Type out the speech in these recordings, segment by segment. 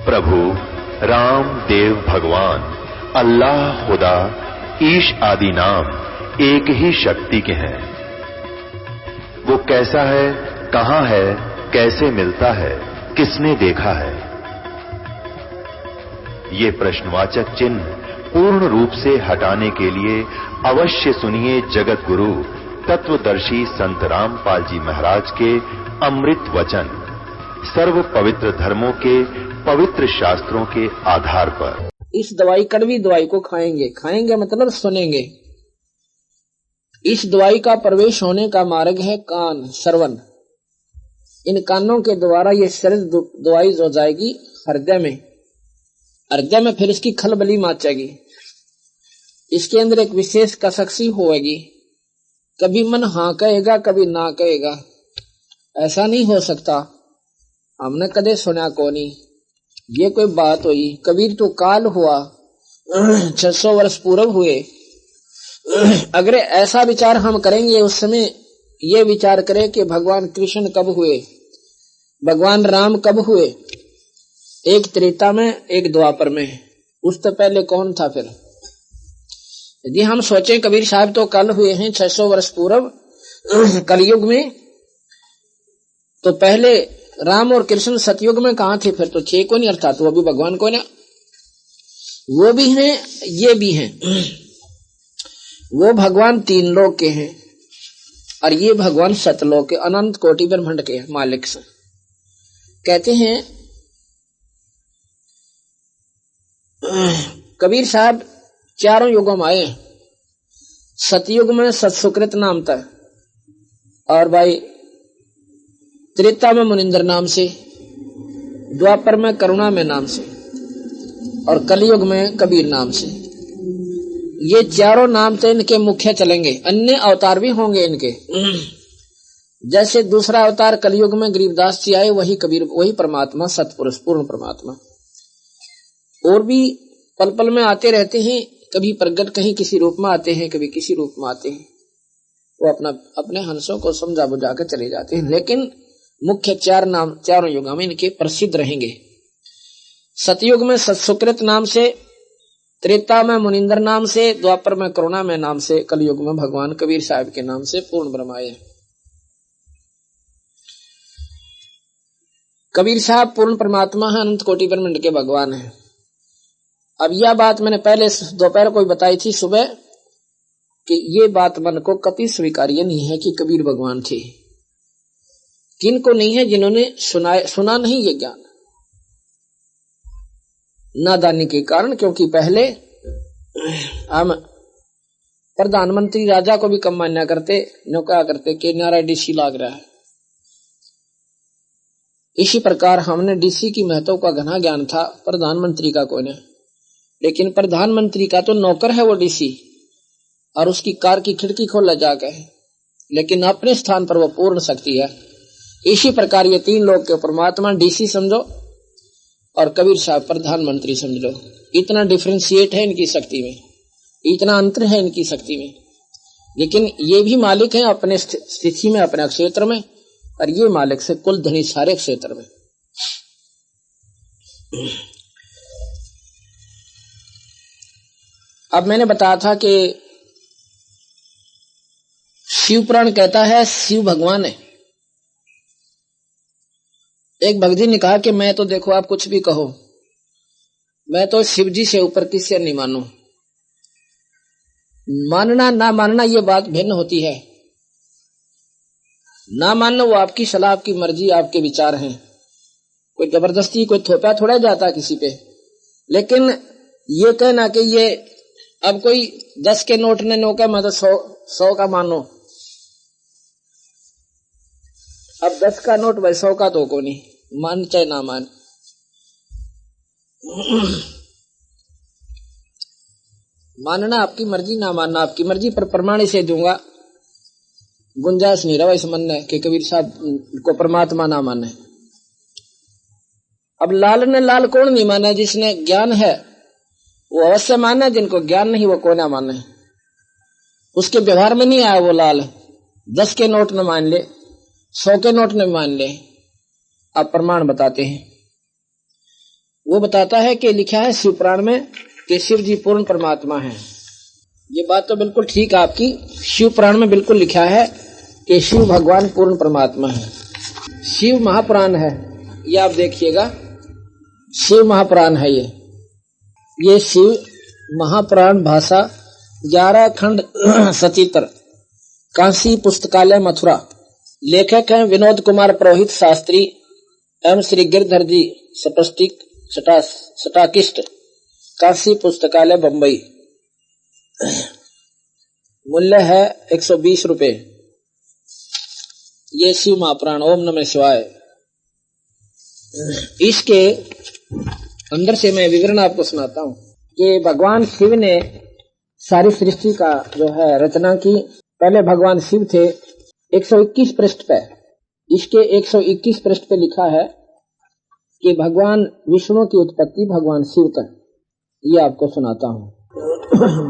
प्रभु राम देव भगवान अल्लाह खुदा ईश आदि नाम एक ही शक्ति के हैं। वो कैसा है, कहां है, कैसे मिलता है, किसने देखा है? ये प्रश्नवाचक चिन्ह पूर्ण रूप से हटाने के लिए अवश्य सुनिए जगत गुरु तत्वदर्शी संत रामपाल जी महाराज के अमृत वचन, सर्व पवित्र धर्मों के पवित्र शास्त्रों के आधार पर। इस दवाई, कड़वी दवाई को खाएंगे मतलब सुनेंगे। इस दवाई का प्रवेश होने का मार्ग है कान, श्रवण। इन कानों के द्वारा ये शरीर दवाई जो जाएगी हृदय में फिर इसकी खलबली माचेगी। इसके अंदर एक विशेष कसकसी होगी। कभी मन हाँ कहेगा, कभी ना कहेगा। ऐसा नहीं हो सकता, हमने कदे सुना को नहीं। ये कोई बात हुई? कबीर तो काल हुआ 600 वर्ष पूर्व हुए। अगर ऐसा विचार हम करेंगे, उस समय ये विचार करें कि भगवान कृष्ण कब हुए, भगवान राम कब हुए? एक त्रेता में, एक द्वापर में। उससे पहले कौन था? फिर यदि हम सोचें कबीर साहब तो कल हुए हैं 600 वर्ष पूर्व कलयुग में, तो पहले राम और कृष्ण सतयुग में कहां थे? फिर तो छे को नहीं, अर्थात वो भी भगवान को ना। वो भी हैं, ये भी हैं। वो भगवान तीन लोक के हैं और ये भगवान सतलोक के, अनंत कोटि ब्रह्मांड के मालिक से। कहते हैं कबीर साहब चारों युगों में आए। सतयुग में सत्सुकृत नाम था, और भाई त्रेता में मुनिंदर नाम से, द्वापर में करुणा में नाम से, और कलयुग में कबीर नाम से। ये चारों नाम तो इनके मुख्य चलेंगे। अन्य अवतार भी होंगे इनके। जैसे दूसरा अवतार कलयुग में गरीबदास जी आए, वही कबीर, वही परमात्मा, सतपुरुष, पूर्ण परमात्मा। और भी पल पल में आते रहते हैं। कभी प्रगट कहीं किसी रूप में आते हैं, कभी किसी रूप में आते हैं। वो अपने हंसों को समझा बुझा कर चले जाते हैं। लेकिन मुख्य चार नाम चारों युगों में इनके प्रसिद्ध रहेंगे। सतयुग में सत्सुकृत नाम से, त्रेता में मुनिंदर नाम से, द्वापर में करुणा में नाम से, कलयुग में भगवान कबीर साहब के नाम से पूर्ण ब्रह्माए। कबीर साहब पूर्ण परमात्मा है, अनंत कोटि ब्रह्मांड के भगवान है। अब यह बात मैंने पहले दोपहर को बताई थी, सुबह, कि ये बात मन को कभी स्वीकार्य नहीं है कि कबीर भगवान थे। किनको नहीं है? जिन्होंने सुना नहीं ये ज्ञान, नादानी के कारण। क्योंकि पहले हम प्रधानमंत्री राजा को भी कम मान्या करते, नो क्या करते कि नारा डीसी लाग रहा है। इसी प्रकार हमने डीसी की महत्व का घना ज्ञान था, प्रधानमंत्री का कोई नहीं। लेकिन प्रधानमंत्री का तो नौकर है वो डीसी, और उसकी कार की खिड़की खोला जाकर, लेकिन अपने स्थान पर वो पूर्ण शक्ति है। इसी प्रकार ये तीन लोग के परमात्मा डीसी समझो और कबीर साहब प्रधानमंत्री समझो। इतना डिफरेंशिएट है इनकी शक्ति में, इतना अंतर है इनकी शक्ति में। लेकिन ये भी मालिक हैं अपने स्थिति में, अपने क्षेत्र में, और ये मालिक से कुल धनी सारे क्षेत्र में। अब मैंने बताया था कि शिव पुराण कहता है शिव भगवान है। एक भक्त जी ने कहा कि मैं तो, देखो आप कुछ भी कहो, मैं तो शिव जी से ऊपर किसी नहीं मानू। मानना ना मानना ये बात भिन्न होती है। ना मानना वो आपकी सलाह, आपकी मर्जी, आपके विचार हैं। कोई जबरदस्ती, कोई थोपा थोड़ा जाता किसी पे। लेकिन ये कहना कि ये अब कोई 10 के नोट ने नो का मतलब 100 का मानो, अब 10 का नोट भाई 100 का तो को नहीं, मान चाहे ना मान। मानना आपकी मर्जी, ना मानना आपकी मर्जी, पर प्रमाण से दूंगा। गुंजाइश नहीं रहा इस मन ने कि कबीर साहब को परमात्मा ना माने। अब लाल ने लाल कौन नहीं माना? जिसने ज्ञान है वो अवश्य माने, जिनको ज्ञान नहीं वो कौन ना माने। उसके व्यवहार में नहीं आया वो लाल। 10 के नोट न मान ले, 100 के नोट न मान ले। आप प्रमाण बताते हैं। वो बताता है कि लिखा है शिव पुराण में कि शिव जी पूर्ण परमात्मा हैं। ये बात तो बिल्कुल ठीक है आपकी, शिव पुराण में बिल्कुल लिखा है कि शिव भगवान पूर्ण परमात्मा है। शिव महापुराण है, ये आप देखिएगा, शिव महापुराण है ये शिव महापुराण भाषा 11 खंड सचित्र, काशी पुस्तकालय मथुरा। लेखक हैं विनोद कुमार पुरोहित शास्त्री एवं श्री गिरधर जी सटाकिस्ट, काशी पुस्तकालय बंबई। मूल्य है 120 रुपए। ये शिव महापुराण। ओम नमः शिवाय। इसके अंदर से मैं विवरण आपको सुनाता हूँ कि भगवान शिव ने सारी सृष्टि का जो है रचना की। पहले भगवान शिव थे 121 पृष्ठ पे। इसके 121 पृष्ठ पे लिखा है कि भगवान विष्णु की उत्पत्ति भगवान शिव का। ये आपको सुनाता हूँ।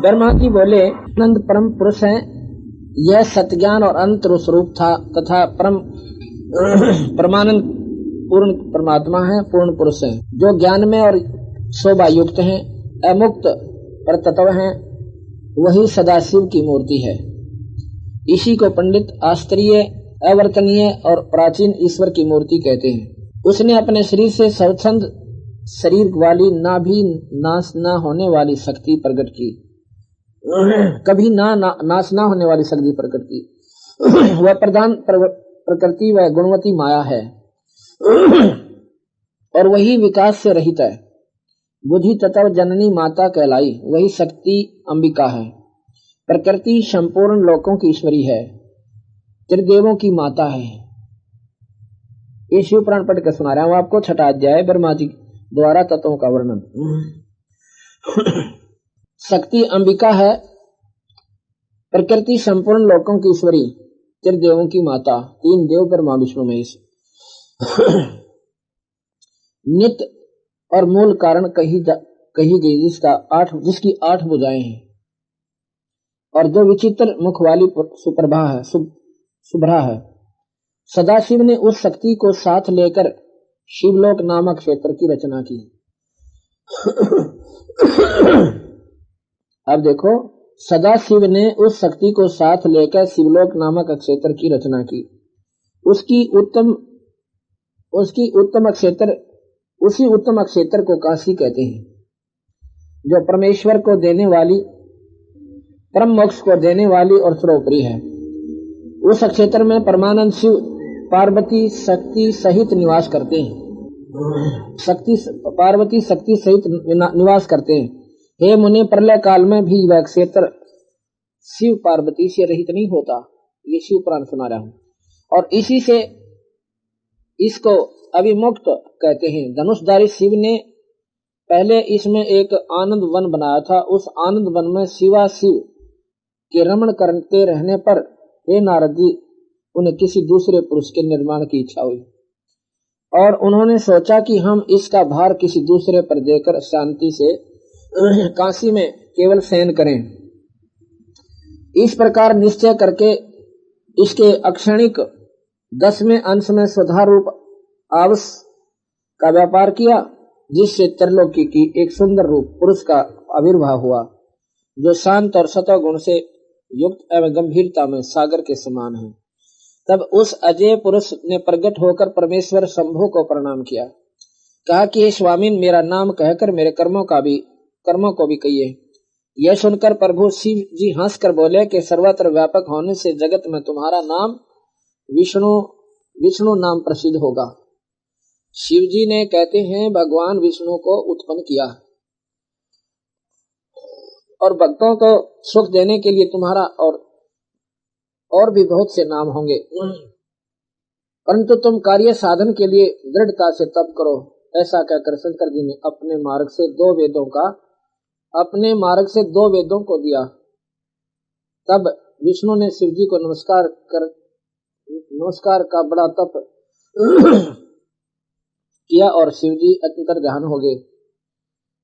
ब्रह्मा जी बोले, आनंद परम पुरुष है, यह सत्ज्ञान और अनंत स्वरूप था तथा परमानंद पूर्ण परमात्मा है, पूर्ण पुरुष है, जो ज्ञान में और शोभा युक्त है, अमुक्त पर तत्व है, वही सदाशिव की मूर्ति है। इसी को पंडित आश्चर्य, अवर्तनीय और प्राचीन ईश्वर की मूर्ति कहते हैं। उसने अपने शरीर से स्वच्छंद शरीर वाली ना भी नाश न होने वाली शक्ति प्रकट की, कभी नाश ना होने वाली शक्ति प्रकट की। वह प्रधान प्रकृति व गुणवती माया है और वही विकास से रहित है। बुद्धि तत्व जननी माता कहलाई, वही शक्ति अंबिका है। प्रकृति संपूर्ण लोकों की ईश्वरी है, त्रिदेवों की माता है। ये शिव पुराण पढ़ कर सुना रहा हूं आपको। 6वां अध्याय ब्रह्मा जी द्वारा तत्वों का वर्णन। शक्ति अंबिका है, प्रकृति संपूर्ण लोकों की ईश्वरी, त्रिदेवों की माता, 3 देव ब्रह्मा विष्णु महेश। नित्य और मूल कारण कही गई, जिसकी 8 भुजाएं हैं और जो विचित्र मुख वाली सुप्रभा है, शुभ्रा है। सदाशिव ने उस शक्ति को साथ लेकर शिवलोक नामक क्षेत्र की रचना की। अब देखो, सदाशिव ने उस शक्ति को साथ लेकर शिवलोक नामक क्षेत्र की रचना की। उसी उत्तम क्षेत्र को काशी कहते हैं, जो परमेश्वर को देने वाली, परम मोक्ष को देने वाली और सर्वोपरि है। उस क्षेत्र में परमानंद शिव पार्वती शक्ति सहित निवास करते हैं। पार्वती शक्ति सहित निवास करते हैं। हे मुने, प्रलय काल में भी वह क्षेत्र शिव पार्वती से रहित नहीं होता। ये शिव पुराण सुना रहा हूं और इसी से इसको अभिमुक्त कहते हैं। धनुषधारी शिव ने पहले इसमें एक आनंद वन बनाया था। उस आनंद वन में शिवा शिव के रमण करते रहने पर हे नारद जी, उन्हें किसी दूसरे पुरुष के निर्माण की इच्छा हुई और उन्होंने सोचा कि हम इसका भार किसी दूसरे पर देकर शांति से काशी में केवल शयन करें। इस प्रकार निश्चय करके इसके अक्षणिक 10वें अंश में स्वधा रूप आवस का व्यापार किया, जिससे त्रिलोकी की एक सुंदर रूप पुरुष का आविर्भाव हुआ, जो शांत और सतव गुण से युक्त एवं गंभीरता में सागर के समान है। तब उस अजय पुरुष ने प्रकट होकर परमेश्वर शंभु को प्रणाम किया, कहा कि हे स्वामी, मेरा नाम कहकर मेरे कर्मों को भी कहिए। यह सुनकर प्रभु शिव जी हंसकर बोले कि सर्वत्र व्यापक होने से जगत में तुम्हारा नाम विष्णु नाम प्रसिद्ध होगा। शिव जी ने, कहते हैं, भगवान विष्णु को उत्पन्न किया और भक्तों को सुख देने के लिए तुम्हारा और भी बहुत से नाम होंगे, परंतु तुम कार्य साधन के लिए दृढ़ता से तप करो। ऐसा कहकर शंकर जी ने अपने मार्ग से दो वेदों को दिया। तब विष्णु ने शिव जी को नमस्कार का बड़ा तप किया और शिव जी अंतर ध्यान हो गए।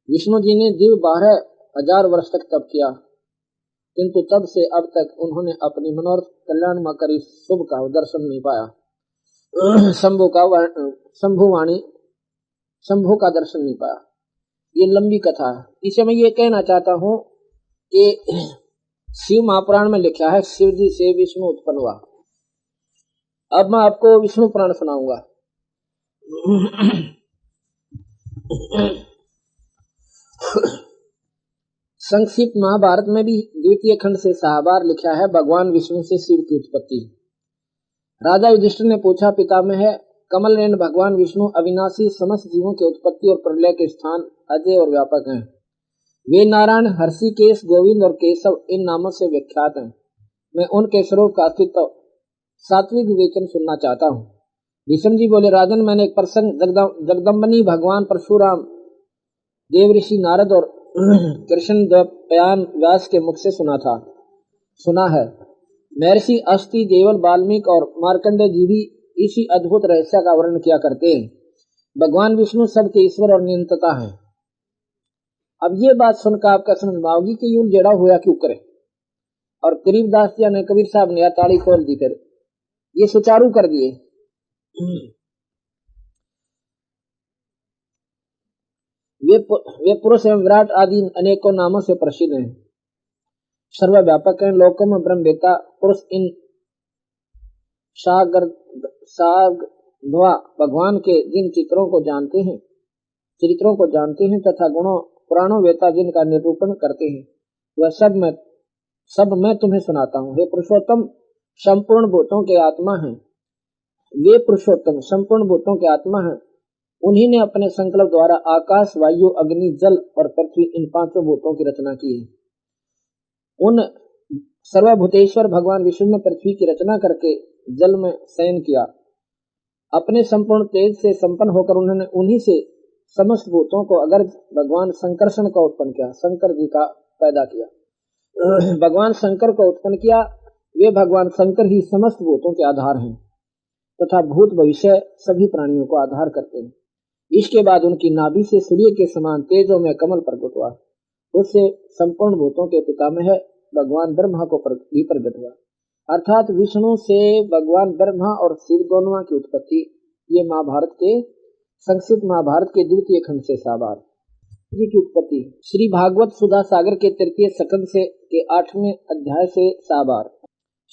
विष्णु जी ने दिव्य 12,000 वर्ष तक तप किया, किंतु तब से अब तक उन्होंने अपनी मनोरथ कल्याणकारी शुभ का दर्शन नहीं पाया। शंभु का दर्शन नहीं पाया। ये लंबी कथा है। इसे मैं ये कहना चाहता हूं कि शिव महापुराण में लिखा है शिव जी से विष्णु उत्पन्न हुआ। अब मैं आपको विष्णु पुराण सुनाऊंगा। संक्षिप्त महाभारत में भी द्वितीय खंड से 6 बार लिखा है भगवान विष्णु से शिव की उत्पत्ति। राजा युधिष्ठिर ने पूछा, पितामह है कमल नयन भगवान विष्णु अविनाशी समस्त जीवों के उत्पत्ति और प्रलय के स्थान अजय और व्यापक हैं। वे नारायण, हर्षिकेश, गोविंद और केशव इन नामों से विख्यात हैं। मैं उनके स्वरूप का अस्तित्व सात्विक विवेचन सुनना चाहता हूँ। भीष्म जी बोले, राजन मैंने एक प्रसंग जगदम्बनी भगवान परशुराम, देवऋषि नारद और कृष्ण द्वैपायन व्यास के मुख से सुना है। महर्षि अस्ति, देवल, वाल्मीकि और मार्कंडेय जी भी इसी अद्भुत रहस्य का वर्णन किया करते हैं। भगवान विष्णु सबके ईश्वर और नियंता हैं। अब ये बात सुनकर आपका समझ में आओगी कि यूं जड़ा हुआ क्यों करे। और गरीबदास जी ने, कबीर साहब ने ताली खोल दी, फिर ये सुचारू कर दिए। वे पुरुष एवं विराट आदि अनेकों नामों से प्रसिद्ध हैं, सर्वव्यापक हैं, लोकों में ब्रह्मवेता पुरुष इन सागर्ध्वा भगवान के जिन चरित्रों को जानते हैं तथा गुणों पुराणों वेता जिनका निरूपण करते हैं, वह सब मैं तुम्हें सुनाता हूँ। हे पुरुषोत्तम, संपूर्ण भूतों के आत्मा हैं। वे पुरुषोत्तम संपूर्ण भूतों के आत्मा हैं। उन्हीं ने अपने संकल्प द्वारा आकाश, वायु, अग्नि, जल और पृथ्वी इन 5 भूतों की रचना की है। उन सर्वभूतेश्वर भगवान विष्णु ने पृथ्वी की रचना करके जल में शयन किया। अपने संपूर्ण तेज से संपन्न होकर उन्होंने उन्हीं से समस्त भूतों को अगर भगवान संकर्षण का उत्पन्न किया, शंकर जी का पैदा किया। भगवान शंकर को उत्पन्न किया। वे भगवान शंकर ही समस्त भूतों के आधार हैं तथा भूत भविष्य सभी प्राणियों को आधार करते हैं। इसके बाद उनकी नाभि से सूर्य के समान तेजों में कमल प्रकट हुआ। उससे संपूर्ण भूतों के पितामह भगवान ब्रह्मा को भी प्रकट हुआ। अर्थात विष्णु से भगवान ब्रह्मा और शिव दोनों की उत्पत्ति। ये महाभारत के संक्षिप्त महाभारत के द्वितीय खंड से 7 बार जी की उत्पत्ति। श्री भागवत सुधा सागर के 3 स्कंद से के 8वें अध्याय से 7 बार।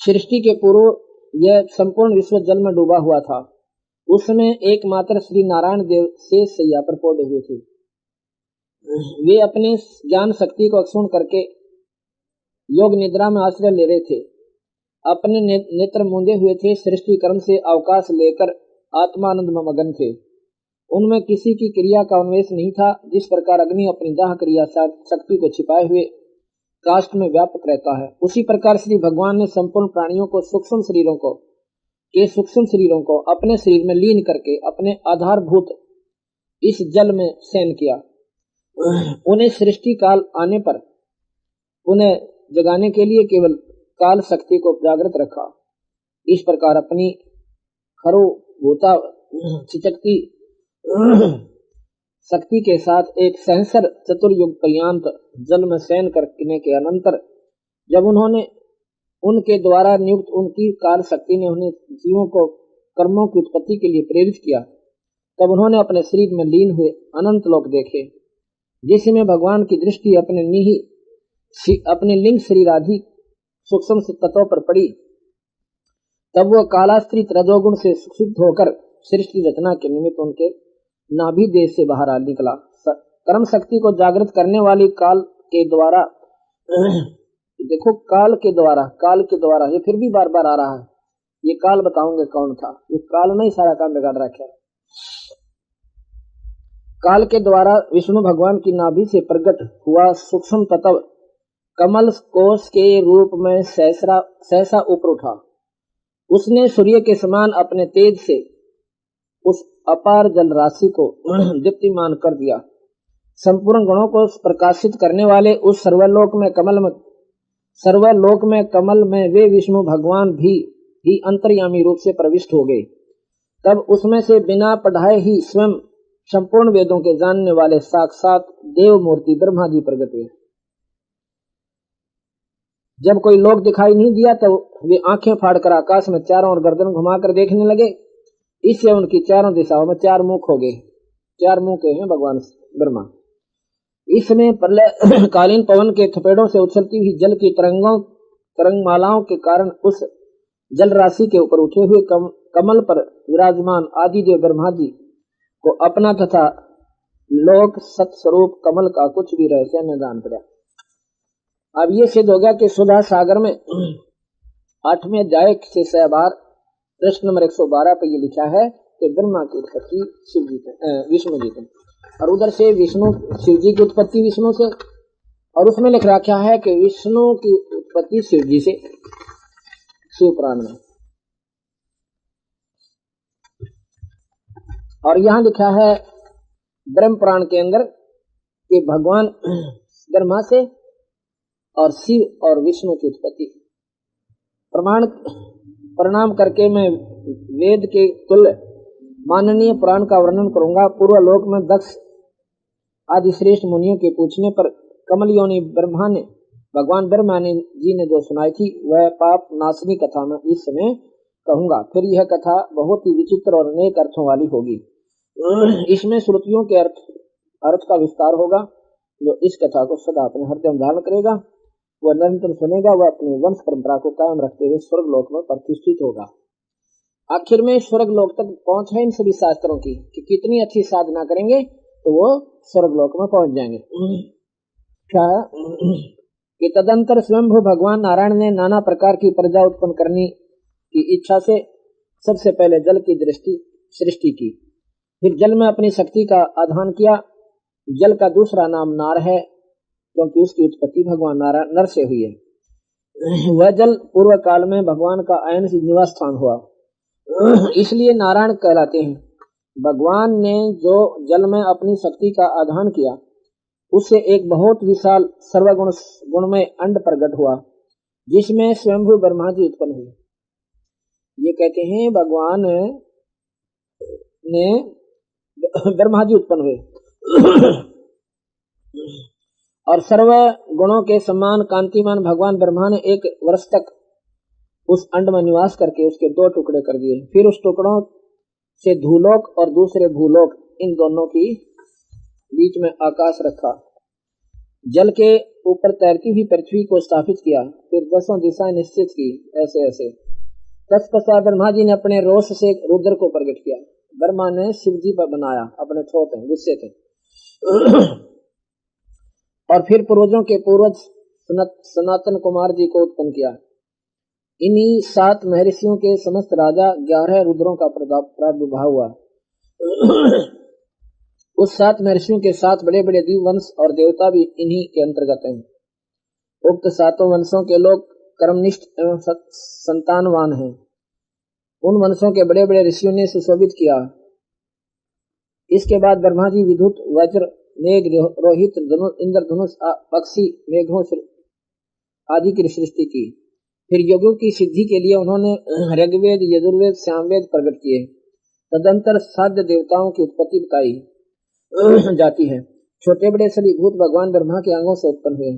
सृष्टि के पूर्व यह संपूर्ण विश्व जल में डूबा हुआ था। उस समय एकमात्र श्री नारायण देव शेष शैया पर पौधे हुए थे। वे अपने ज्ञान शक्ति को अक्षुण करके योग निद्रा में आश्रय ले रहे थे। अपने नेत्र मूंदे हुए थे। सृष्टि कर्म से अवकाश लेकर आत्मानंद में मगन थे। उनमें किसी की क्रिया का उन्मेष नहीं था। जिस प्रकार अग्नि अपनी दाह क्रिया शक्ति को छिपाए हुए काष्ठ में व्यापक रहता है, उसी प्रकार श्री भगवान ने संपूर्ण प्राणियों को सूक्ष्म शरीरों को अपने शरीर में लीन करके अपने आधारभूत इस जल में शयन किया। उन्हें सृष्टि काल आने पर उन्हें जगाने के लिए केवल काल शक्ति को जागृत रखा। इस प्रकार अपनी खरो भूता चिचकती शक्ति के साथ एक सहस्र चतुर्युग पर्यंत जल में शयन करने के अनंतर जब उनके द्वारा नियुक्त उनकी काल शक्ति ने उन्हें जीवों को कर्मों की उत्पत्ति के लिए प्रेरित किया, तब उन्होंने अपने शरीर में लीन हुए अनंत लोक देखे, जिसमें भगवान की दृष्टि अपने लिंग शरीर आदि सूक्ष्म तत्वों पर पड़ी। तब वह कालास्त्रित रजोगुण से सुशुद्ध होकर सृष्टि रचना के निमित्त उनके नाभि देश से बाहर निकला। कर्म शक्ति को जागृत करने वाली काल के द्वारा देखो काल के द्वारा ये फिर भी बार बार आ रहा है। ये काल बताऊंगे कौन था। ये काल ने सारा काम बिगाड़ रखा है। काल के द्वारा विष्णु भगवान की नाभि से प्रकट हुआ सूक्ष्म तत्व कमल कोश के रूप में सहसा ऊपर उठा। उसने सूर्य के समान अपने तेज से उस अपार जल राशि को दीप्तिमान कर दिया। संपूर्ण गुणों को प्रकाशित करने वाले उस सर्वलोक में कमल में वे विष्णु भगवान भी अंतर्यामी रूप से प्रविष्ट हो गए। तब उसमें से बिना पढ़ाए ही स्वयं संपूर्ण वेदों के जानने वाले साक्षात देव मूर्ति ब्रह्मा जी प्रकट हुए। जब कोई लोक दिखाई नहीं दिया तो वे आंखें फाड़कर आकाश में चारों ओर गर्दन घुमाकर देखने लगे। इससे उनकी चारों दिशाओं में 4 मुख हो गए। 4 मुंह के हैं भगवान ब्रह्मा। इसमें प्रलय कालीन पवन के थपेड़ों से उछलती हुई जल की तरंगमालाओं के कारण उस जल राशि के ऊपर उठे हुए कमल पर विराजमान आदिदेव ब्रह्मा जी को अपना तथा लोक सत्स्वरूप कमल का कुछ भी रहस्य न जान पड़ा। अब ये सिद्ध हो गया कि सुधा सागर में 8वें अध्याय से 6 बार प्रश्न नंबर 112 पर ये लिखा है कि ब्रह्मा की उत्पत्ति शिव जी विष्णु जी थे, और उधर से विष्णु शिव जी की उत्पत्ति विष्णु से, और उसमें लिख रखा है कि विष्णु की उत्पत्ति शिव जी से शिव पुराण में। और यहाँ लिखा है ब्रह्म पुराण के अंदर कि भगवान ब्रह्मा से और शिव और विष्णु की उत्पत्ति। प्रणाम करके मैं वेद के तुल्य माननीय पुराण का वर्णन करूंगा। पूर्व लोक में दक्ष आदि श्रेष्ठ मुनियों के पूछने पर कमल योनि ब्रह्मा ने भगवान ब्रह्मा जी ने जो सुनाई थी वह पाप नाशनी कथा में इस समय कहूंगा। फिर यह कथा बहुत ही विचित्र और अनेक अर्थों वाली होगी। इसमें श्रुतियों के अर्थ का विस्तार होगा। जो इस कथा को सदा अपने हृदय में धारण करेगा वह निरंतर सुनेगा, वह अपनी वंश परंपरा को कायम रखते हुए स्वर्ग लोक में प्रतिष्ठित होगा। आखिर में स्वर्ग लोक तक पहुंच है इन सभी शास्त्रों की कि कितनी अच्छी साधना करेंगे तो वो स्वर्ग लोक में पहुंच जाएंगे। क्या कि तदंतर स्वयंभू भगवान नारायण ने नाना प्रकार की प्रजा उत्पन्न करने की इच्छा से सबसे पहले जल की सृष्टि की, फिर जल में अपनी शक्ति का आधान किया। जल का दूसरा नाम नार है क्योंकि उसकी उत्पत्ति भगवान नारायण नर से हुई है। वह जल पूर्व काल में भगवान का अयन निवास स्थान हुआ, इसलिए नारायण कहलाते हैं। भगवान ने जो जल में अपनी शक्ति का आधान किया उससे एक बहुत विशाल सर्वगुण गुणमय अंड प्रकट हुआ जिसमें स्वयंभू ब्रह्मा जी उत्पन्न हुए। ये कहते हैं भगवान ने ब्रह्मा जी उत्पन्न हुए और सर्व गुणों के समान कांतिमान भगवान ब्रह्मा ने 1 वर्ष तक उस अंड में निवास करके उसके 2 टुकड़े कर दिए। फिर उस टुकड़ों से धूलोक और दूसरे भूलोक, इन दोनों की बीच में आकाश रखा। जल के ऊपर तैरती हुई पृथ्वी को स्थापित किया, फिर 10 दिशाएं निश्चित की। ऐसे ऐसे तत्पश्चात ब्रह्मा जी ने अपने रोष से रुद्र को प्रकट किया। ब्रह्मा ने शिव जी पर बनाया, अपने थोथ हैं, गुस्से थे। और फिर पूर्वजों के पूर्वज सनातन कुमार जी को उत्पन्न किया। इन्हीं 7 महर्षियों के समस्त राजा 11 रुद्रों का प्रादुर्भाव हुआ। उस 7 महर्षियों के 7 बड़े बड़े दिव्य वंश और देवता भी इन्हीं के अंतर्गत हैं। उक्त 7 वंशों के लोग कर्मनिष्ठ एवं संतानवान हैं। उन वंशों के बड़े बड़े ऋषियों ने सुशोभित किया। इसके बाद ब्रह्मा जी विद्युत, वज्र, मेघ, रोहित, इंद्रधनुष, पक्षी, मेघों आदि की सृष्टि की। फिर योगों की सिद्धि के लिए उन्होंने ऋग्वेद, यजुर्वेद, सामवेद प्रकट किए। तदंतर साध्य देवताओं की उत्पत्ति बताई जाती है। छोटे बड़े सभी भूत भगवान ब्रह्मा के अंगों से उत्पन्न हुए।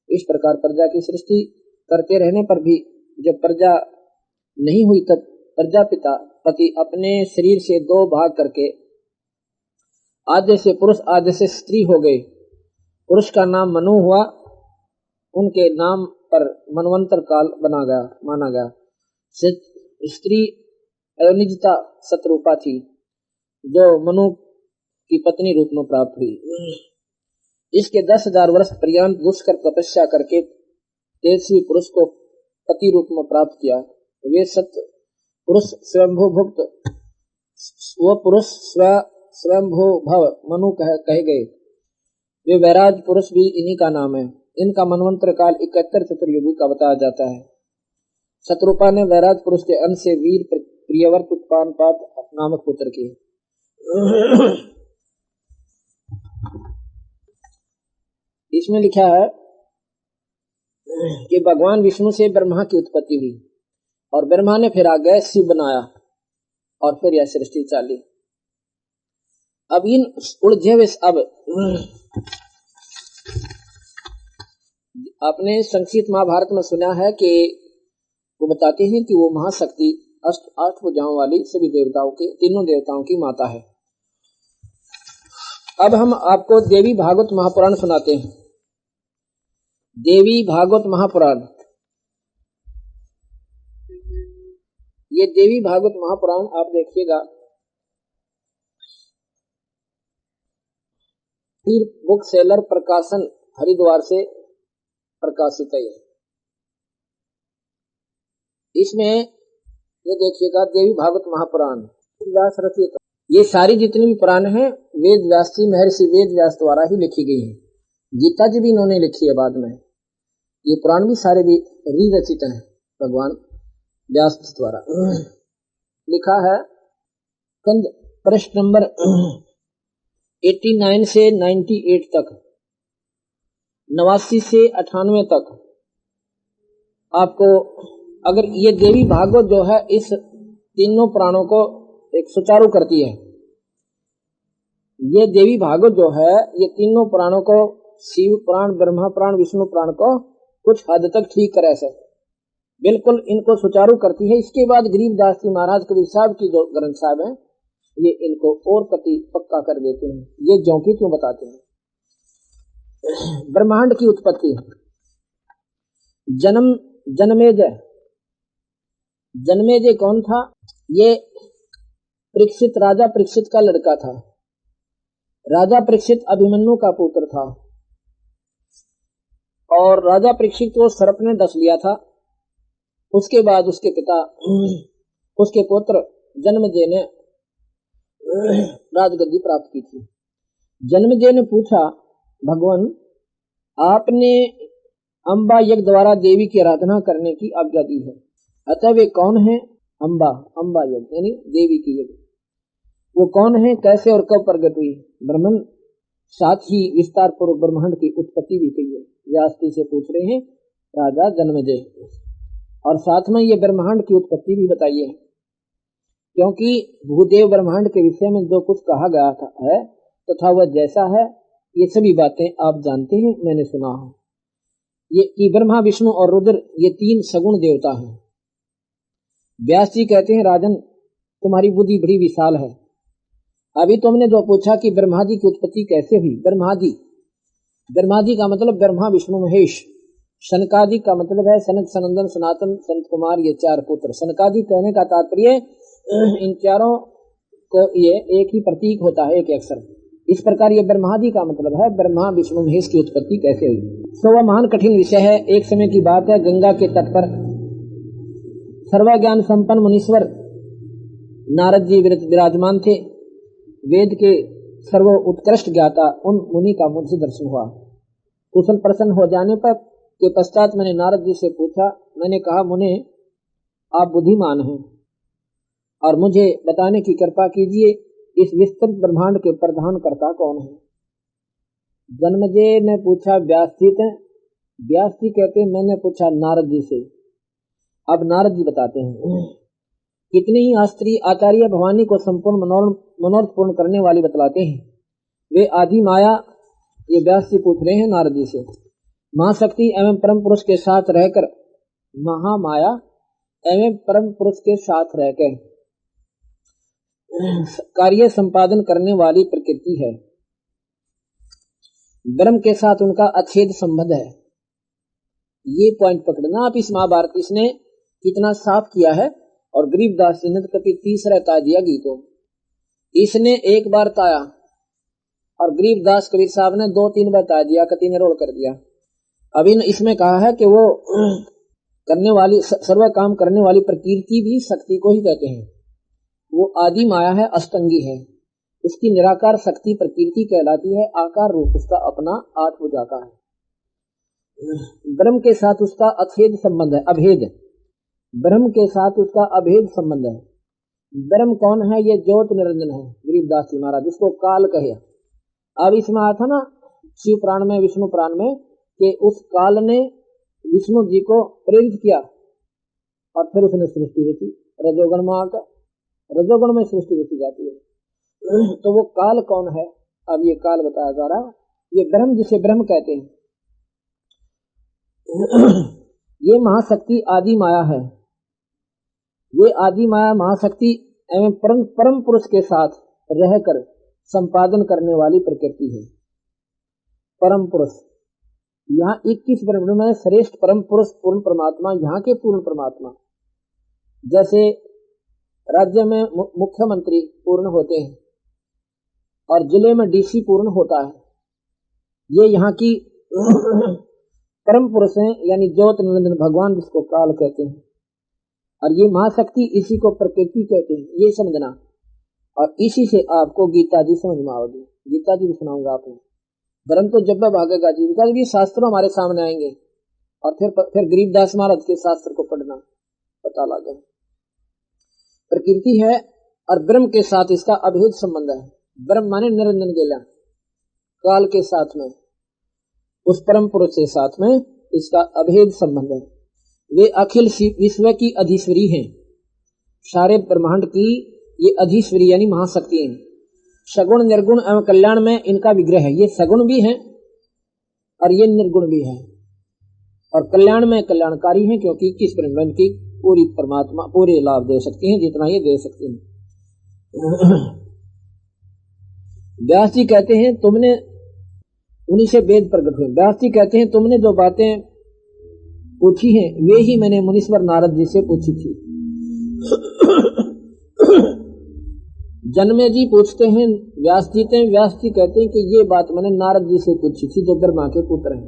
इस प्रकार प्रजा की सृष्टि करते रहने पर भी जब प्रजा नहीं हुई तब प्रजापिता पति अपने शरीर से 2 भाग करके आधे से पुरुष आधे से स्त्री हो गए। पुरुष का नाम मनु हुआ। उनके नाम पर मनवंतर काल माना गया। स्त्री अयोनिजता शत्रुपा थी जो मनु की पत्नी रूप में प्राप्त हुई। इसके 10,000 वर्ष पर्यंत दुष्कर तपस्या करके तेजस्वी पुरुष को पति रूप में प्राप्त किया। वे सत्य पुरुष स्वयंभू भुक्त, वो पुरुष स्वयंभू भव मनु कहे गए। वे वैराज पुरुष भी इन्हीं का नाम है। इनका मनवंतर काल 71 चतुर्युगी का बताया जाता है। शत्रुपा ने वैराज पुरुष के अंश से वीर प्रियवर्त उत्पानपात नामक पुत्र की। इसमें लिखा है कि भगवान विष्णु से ब्रह्मा की उत्पत्ति हुई और ब्रह्मा ने फिर आगे शिव बनाया और फिर यह सृष्टि चाली। अब इन उलझे हुए अब आपने संक्षिप्त महाभारत में सुना है कि वो बताते हैं कि वो महाशक्ति 8 भुजाओं वाली सभी देवताओं के, तीनों देवताओं की माता है। अब हम आपको देवी भागवत महापुराण सुनाते हैं। देवी भागवत महापुराण, ये देवी भागवत महापुराण आप देखिएगा, बुक सेलर प्रकाशन हरिद्वार से प्रकाशित है। इसमें ये देखिएगा देवी भागवत महापुराण व्यास रचित। ये सारी जितनी भी पुराण हैं वेद व्यास जी, महर्षि वेद व्यास द्वारा ही लिखी गई हैं। गीता जी भी इन्होंने लिखी है बाद में। ये पुराण भी सारे भी रचित हैं भगवान व्यास द्वारा। लिखा है कंद पृष्ठ नंबर 89 से 98 तक, 89 से 98 तक आपको, अगर ये देवी भागवत जो है इस तीनों पुराणों को एक सुचारू करती है। ये देवी भागवत जो है ये तीनों पुराणों को, शिव पुराण, ब्रह्मा पुराण, विष्णु पुराण को कुछ हद तक ठीक करे से बिल्कुल इनको सुचारू करती है। इसके बाद गरीबदास जी महाराज कबीर साहब की जो ग्रंथ साहब हैं ये इनको और पक्का कर देते हैं। ये ज्यों की क्यों बताते हैं। ब्रह्मांड की उत्पत्ति, जन्मेजय कौन था? ये परीक्षित, राजा परीक्षित का लड़का था। राजा परीक्षित अभिमन्यु का पुत्र था और राजा परीक्षित को सर्प ने डस लिया था। उसके बाद उसके पिता, उसके पुत्र जन्मेजय ने राजगद्दी प्राप्त की थी। जन्मेजय ने पूछा, भगवान आपने अंबा यज्ञ द्वारा देवी की आराधना करने की आज्ञा दी है, अतः वे कौन है? अंबा यज्ञ यानी देवी की यज्ञ, वो कौन है, कैसे और कब प्रकट हुई? ब्रह्मन, साथ ही विस्तार पूर्वक ब्रह्मांड की उत्पत्ति भी कही है। व्यास जी से पूछ रहे हैं राजा जन्मेजय, और साथ में ये ब्रह्मांड की उत्पत्ति भी बताइए, क्योंकि भूदेव ब्रह्मांड के विषय में जो कुछ कहा गया था है तथा वह जैसा है, ये सभी बातें आप जानते हैं, मैंने सुना है। ये कि ब्रह्मा, विष्णु और रुद्र ये तीन सगुण देवता हैं। व्यास जी कहते हैं, राजन तुम्हारी बुद्धि बड़ी विशाल है। अभी तुमने जो पूछा कि ब्रह्मा जी की उत्पत्ति कैसे हुई, ब्रह्मा जी का मतलब ब्रह्मा, विष्णु, महेश। सनकादि का मतलब है सनक, सनंदन, सनातन, संत कुमार, ये चार पुत्र। सनकादि कहने का तात्पर्य इन चारों को ये एक ही प्रतीक होता है, एक अक्षर। इस प्रकार ये ब्रह्मादि का मतलब है ब्रह्मा, विष्णु, महेश की उत्पत्ति कैसे हुई। तो वह महान कठिन विषय है। एक समय की बात है, गंगा के तट पर सर्वज्ञान संपन्न मुनीश्वर नारद जी विराजमान थे। वेद के सर्व उत्कृष्ट ज्ञाता उन मुनि का मुझसे दर्शन हुआ। कुशल प्रसन्न हो जाने पर के पश्चात मैंने नारद जी से पूछा, मैंने कहा, मुने आप बुद्धिमान हैं और मुझे बताने की कृपा कीजिए, इस विस्तृत ब्रह्मांड के प्रधान कर्ता कौन है? जन्मेजय ने पूछा, व्यास जी थे। व्यास जी कहते हैं, मैंने पूछा नारद जी से। अब नारद जी बताते हैं, कितनी ही स्त्री आचार्य भवानी को संपूर्ण मनोरथ पूर्ण करने वाली बतलाते हैं। वे आदि माया, ये व्यास जी पूछ रहे हैं नारद जी से, महाशक्ति एवं परम पुरुष के साथ रहकर, महामाया एवं परम पुरुष के साथ रहकर कार्य संपादन करने वाली प्रकृति है। ब्रह्म के साथ उनका अछेद संबंध है। ये पॉइंट पकड़ना आप। इस महाभारत इसने कितना साफ किया है। और गरीबदास जी ने तो कभी तीसरा ता दिया गीतों, इसने एक बार ताया और गरीबदास कबीर साहब ने 2-3 बार ता दिया, कति ने रोल कर दिया। अभी इसमें कहा है कि वो करने वाली, सर्व काम करने वाली प्रकृति भी शक्ति को ही कहते हैं। वो आदि माया है, अष्टंगी है, उसकी निराकार शक्ति प्रकृति कहलाती है। आकार रूप उसका अपना 8 भुजा का है। ब्रह्म के साथ उसका अछेद संबंध है, अभेद। ब्रह्म के साथ उसका अभेद संबंध है। ब्रह्म कौन है? ये ज्योत निरंजन है। गरीबदास जी महाराज जिसको काल कहे। अब इसमें आया था ना शिव पुराण में, विष्णु पुराण में, कि उस काल ने विष्णु जी को प्रेरित किया और फिर उसने सृष्टि रची। रजोगुण में आकर, रजोगुण में सृष्टि रची जाती है। तो वो काल कौन है? अब ये काल बताया जा रहा है। ये ब्रह्म, जिसे ब्रह्म कहते हैं, ये महाशक्ति आदि माया है। वे आदि माया महाशक्ति एवं परम पुरुष के साथ रहकर संपादन करने वाली प्रकृति है। परम पुरुष, यहाँ 21 ब्रह्मांड में श्रेष्ठ परम पुरुष पूर्ण परमात्मा, यहाँ के पूर्ण परमात्मा। जैसे राज्य में मुख्यमंत्री पूर्ण होते हैं और जिले में डीसी पूर्ण होता है, ये यहाँ की परम पुरुष हैं, यानी ज्योत निरंजन भगवान, जिसको काल कहते हैं। और ये महाशक्ति, इसी को प्रकृति कहते हैं, ये समझना। और इसी से आपको गीता जी समझ में आओगी। गीता जी भी सुनाऊंगा आपको। धर्म तो जब भागेगा जीविका, भी शास्त्रों हमारे सामने आएंगे और फिर गरीबदास महाराज के शास्त्र को पढ़ना, पता लगे। प्रकृति है और ब्रह्म के साथ इसका अभेद संबंध है। ब्रह्म माने निरंजन गेला, काल के साथ में, उस परम पुरुष के साथ में इसका अभेद संबंध है। वे अखिल विश्व की अधीश्वरी हैं, सारे ब्रह्मांड की ये अधीश्वरी यानी महाशक्ति हैं। सगुण निर्गुण एवं कल्याण में इनका विग्रह है। ये सगुण भी है और ये निर्गुण भी है, और कल्याण में कल्याणकारी है, क्योंकि किस ब्रह्मांड की पूरी परमात्मा पूरे लाभ दे सकती हैं जितना ये दे सकती हैं। व्यास जी कहते हैं तुमने, उन्हीं से वेद प्रकट हुए। व्यास जी कहते हैं तुमने जो बातें पूछी हैं वे ही मैंने मुनीश्वर नारद जी से पूछी थी। जन्मे जी पूछते हैं व्यास जी से, व्यास जी कहते हैं कि ये बात मैंने नारद जी से पूछी थी जो ब्रह्मा के पुत्र हैं।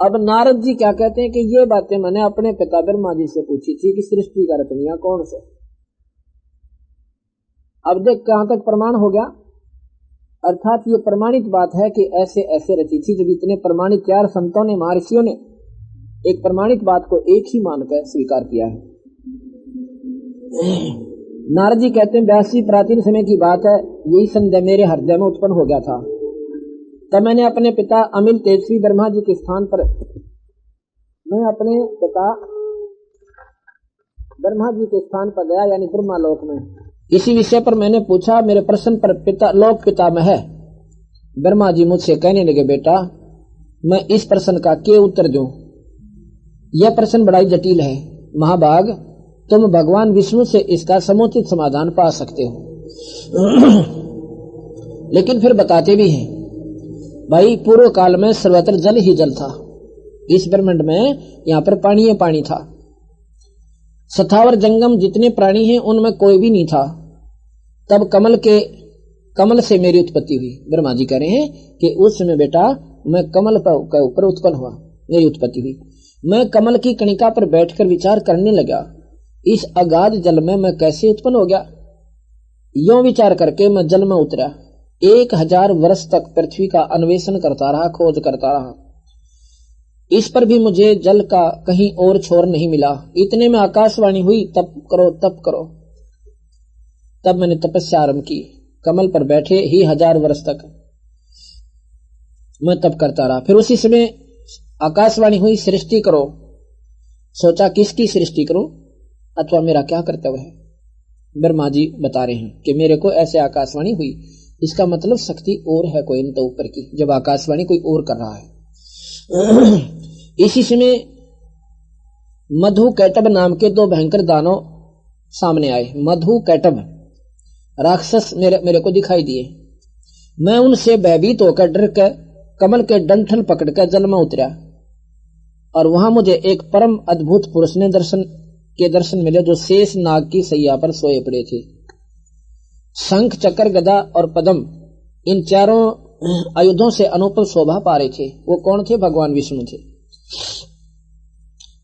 अब नारद जी क्या कहते हैं कि ये बातें मैंने अपने पिता ब्रह्मा जी से पूछी थी कि सृष्टि का रचनिया कौन से। अब देख कहां तक प्रमाण हो गया, अर्थात ये प्रमाणित बात है कि ऐसे ऐसे रची थी। जब इतने प्रमाणित 4 संतों ने, महर्षियों ने एक प्रमाणित बात को एक ही मानकर स्वीकार किया है। नारद जी कहते हैं व्यास जी प्राचीन समय की बात है, यही संदेह मेरे हृदय में उत्पन्न हो गया था। तब मैंने अपने पिता अमिल तेजस्वी ब्रह्मा जी के स्थान पर, मैं अपने पिता ब्रह्मा जी के स्थान पर गया, यानी ब्रह्मा लोक में। इसी विषय पर मैंने पूछा, मेरे प्रश्न पर पिता लोक पिता में है। ब्रह्मा जी मुझसे कहने लगे बेटा मैं इस प्रश्न का क्या उत्तर दूं? यह प्रश्न बड़ा ही जटिल है महाभाग, तुम भगवान विष्णु से इसका समुचित समाधान पा सकते हो। लेकिन फिर बताते भी हैं भाई पूर्व काल में सर्वत्र जल ही जल था। इस ब्रह्मांड में यहाँ पर पानी ही पानी था। सथावर जंगम जितने प्राणी हैं उनमें कोई भी नहीं था। तब कमल से मेरी उत्पत्ति हुई। ब्रह्मा जी कह रहे हैं कि उस समय बेटा मैं कमल के ऊपर उत्पन्न हुआ, मेरी उत्पत्ति हुई। मैं कमल की कणिका पर बैठकर विचार करने लगा, इस अगाध जल में मैं कैसे उत्पन्न हो गया। यों विचार करके मैं जल में उतरा। 1000 वर्ष तक पृथ्वी का अन्वेषण करता रहा, खोज करता रहा। इस पर भी मुझे जल का कहीं और छोर नहीं मिला। इतने में आकाशवाणी हुई, तप करो तप करो। तब मैंने तपस्या आरंभ की। कमल पर बैठे ही 1000 वर्ष तक मैं तप करता रहा। फिर उसी समय आकाशवाणी हुई, सृष्टि करो। सोचा किसकी सृष्टि करूं अथवा मेरा क्या कर्तव्य है। ब्रह्मा जी बता रहे हैं कि मेरे को ऐसे आकाशवाणी हुई, इसका मतलब शक्ति और है कोई न तो ऊपर की, जब आकाशवाणी कोई और कर रहा है। इसी समय मधु कैटब नाम के 2 भयंकर दानव सामने आए। मधु कैटब राक्षस मेरे को दिखाई दिए। मैं उनसे भयभीत होकर डर कर कमल के डंठल पकड़कर जल में उतरा, और वहां मुझे एक परम अद्भुत पुरुष ने दर्शन मिले, जो शेष नाग की सैया पर सोए पड़े थे। शंख चक्र गदा और पद्म इन चारों आयुधों से अनुपम शोभा पा रहे थे। वो कौन थे? भगवान विष्णु थे।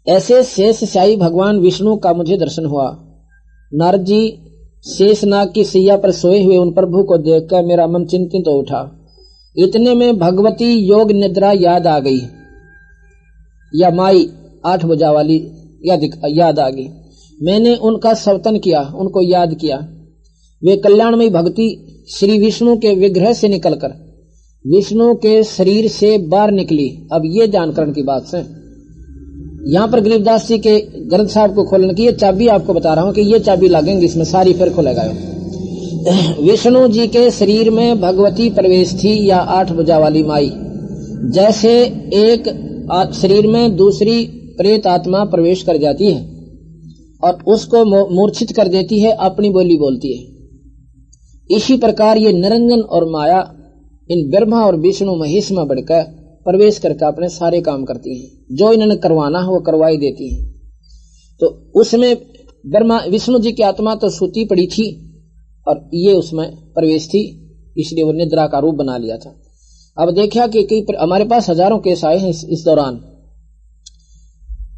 ऐसे शेषशाही भगवान विष्णु का मुझे दर्शन हुआ। नारद जी शेषनाग की सैया पर सोए हुए उन प्रभु को देखकर मेरा मन चिंतित हो उठा। इतने में भगवती योग निद्रा याद आ गई, या माई 8 भुजा वाली याद आ गई। मैंने उनका स्तवन किया, उनको याद किया। वे कल्याणमयी भक्ति श्री विष्णु के विग्रह से निकलकर विष्णु के शरीर से बाहर निकली। अब ये जानकरण की बात है। यहाँ पर गरीबदास जी के ग्रंथ साहब को खोलने की ये चाबी आपको बता रहा हूँ कि ये चाबी लगेंगे इसमें, सारी फिर खोलेगा। विष्णु जी के शरीर में भगवती प्रवेश थी, या 8 भुजा वाली माई। जैसे एक शरीर में दूसरी प्रेत आत्मा प्रवेश कर जाती है और उसको मूर्छित कर देती है, अपनी बोली बोलती है। इसी प्रकार ये निरंजन और माया इन ब्रह्मा और विष्णु महेश में बढ़कर प्रवेश करके अपने सारे काम करती हैं। जो इन्होंने करवाना है वो करवाई देती हैं। तो उसमें ब्रह्मा विष्णु जी की आत्मा तो सूती पड़ी थी और ये उसमें प्रवेश थी, इसलिए वो निद्रा का रूप बना लिया था। अब देखा कि कई हमारे पास हजारों केस आए हैं इस दौरान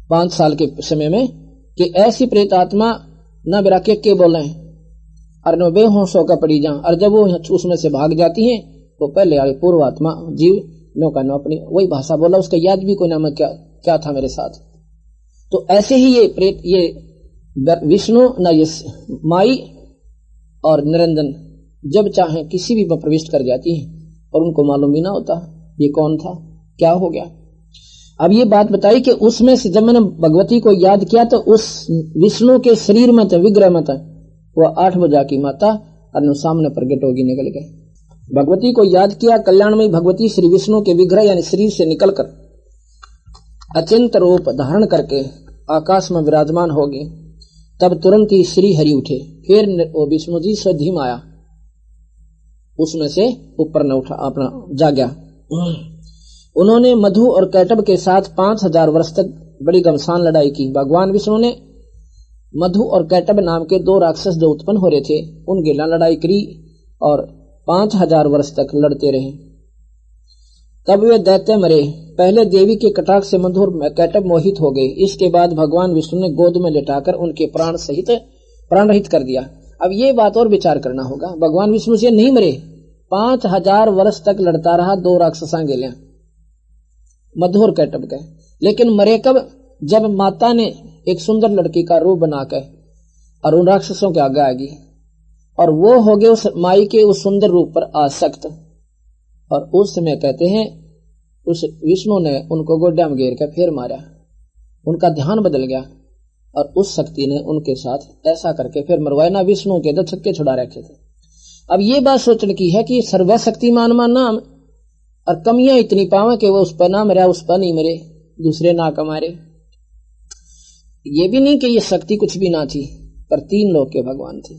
5 साल के समय में कि ऐसी प्रेत आत्मा न बिरा के बोले और न बेहोश होकर पड़ी जा, और जब वो उसमें से भाग जाती हैं तो पहले आगे पूर्व आत्मा जीव नो का नो अपनी वही भाषा बोला, उसका याद भी कोई नाम क्या था मेरे साथ। तो ऐसे ही ये प्रेत ये विष्णु न ये माई और निरंजन जब चाहे किसी भी में प्रविष्ट कर जाती है और उनको मालूम भी ना होता ये कौन था, क्या हो गया। अब ये बात बताई कि उसमें से जब मैंने भगवती को याद किया तो उस विष्णु के शरीर में था, विग्रह में था, वह 8 बजा की माता और सामने प्रकट होगी निकल गए। भगवती को याद किया, कल्याण में भगवती श्री विष्णु के विग्रह यानी शरीर से निकलकर अचिंत रूप धारण करके आकाश में विराजमान होगी। तब तुरंत ही श्री हरि उठे, फिर वो विष्णु जी स्वधीम आया, उसमें से ऊपर न उठा, अपना जाग्या। उन्होंने मधु और कैटब के साथ 5000 वर्ष तक बड़ी घमसान लड़ाई की। भगवान विष्णु ने मधु और कैटब नाम के 2 राक्षस जो उत्पन्न हो रहे थे उनके लिए लड़ाई करी और 5000 वर्ष तक लड़ते रहे। तब वे दैत्य मरे। पहले देवी के कटाक्ष से मधु और कैटब मोहित हो गए। इसके बाद भगवान विष्णु ने गोद में लिटाकर उनके प्राण सहित प्राण रहित कर दिया। अब ये बात और विचार करना होगा, भगवान विष्णु से नहीं मरे, 5000 वर्ष तक लड़ता रहा 2 राक्षसा गेलियां मधु और कैटब के, लेकिन मरे कब, जब माता ने एक सुंदर लड़की का रूप बनाकर और उन राक्षसों के आगे आ गई और वो हो गए उस माई के उस सुंदर रूप पर आसक्त। और उस समय कहते हैं उस विष्णु ने उनको गोड्या में घेर कर फिर मारा, उनका ध्यान बदल गया और उस शक्ति ने उनके साथ ऐसा करके फिर मरवाए ना, विष्णु के 2 छक्के छुड़ा रखे थे। अब ये बात सोचने की है कि सर्वशक्तिमान मान नाम और कमियां इतनी पावे कि वो उस पर ना मरा, उस पर नहीं मरे, दूसरे ना कमारे। ये भी नहीं कि ये शक्ति कुछ भी ना थी, पर 3 लोक के भगवान थे।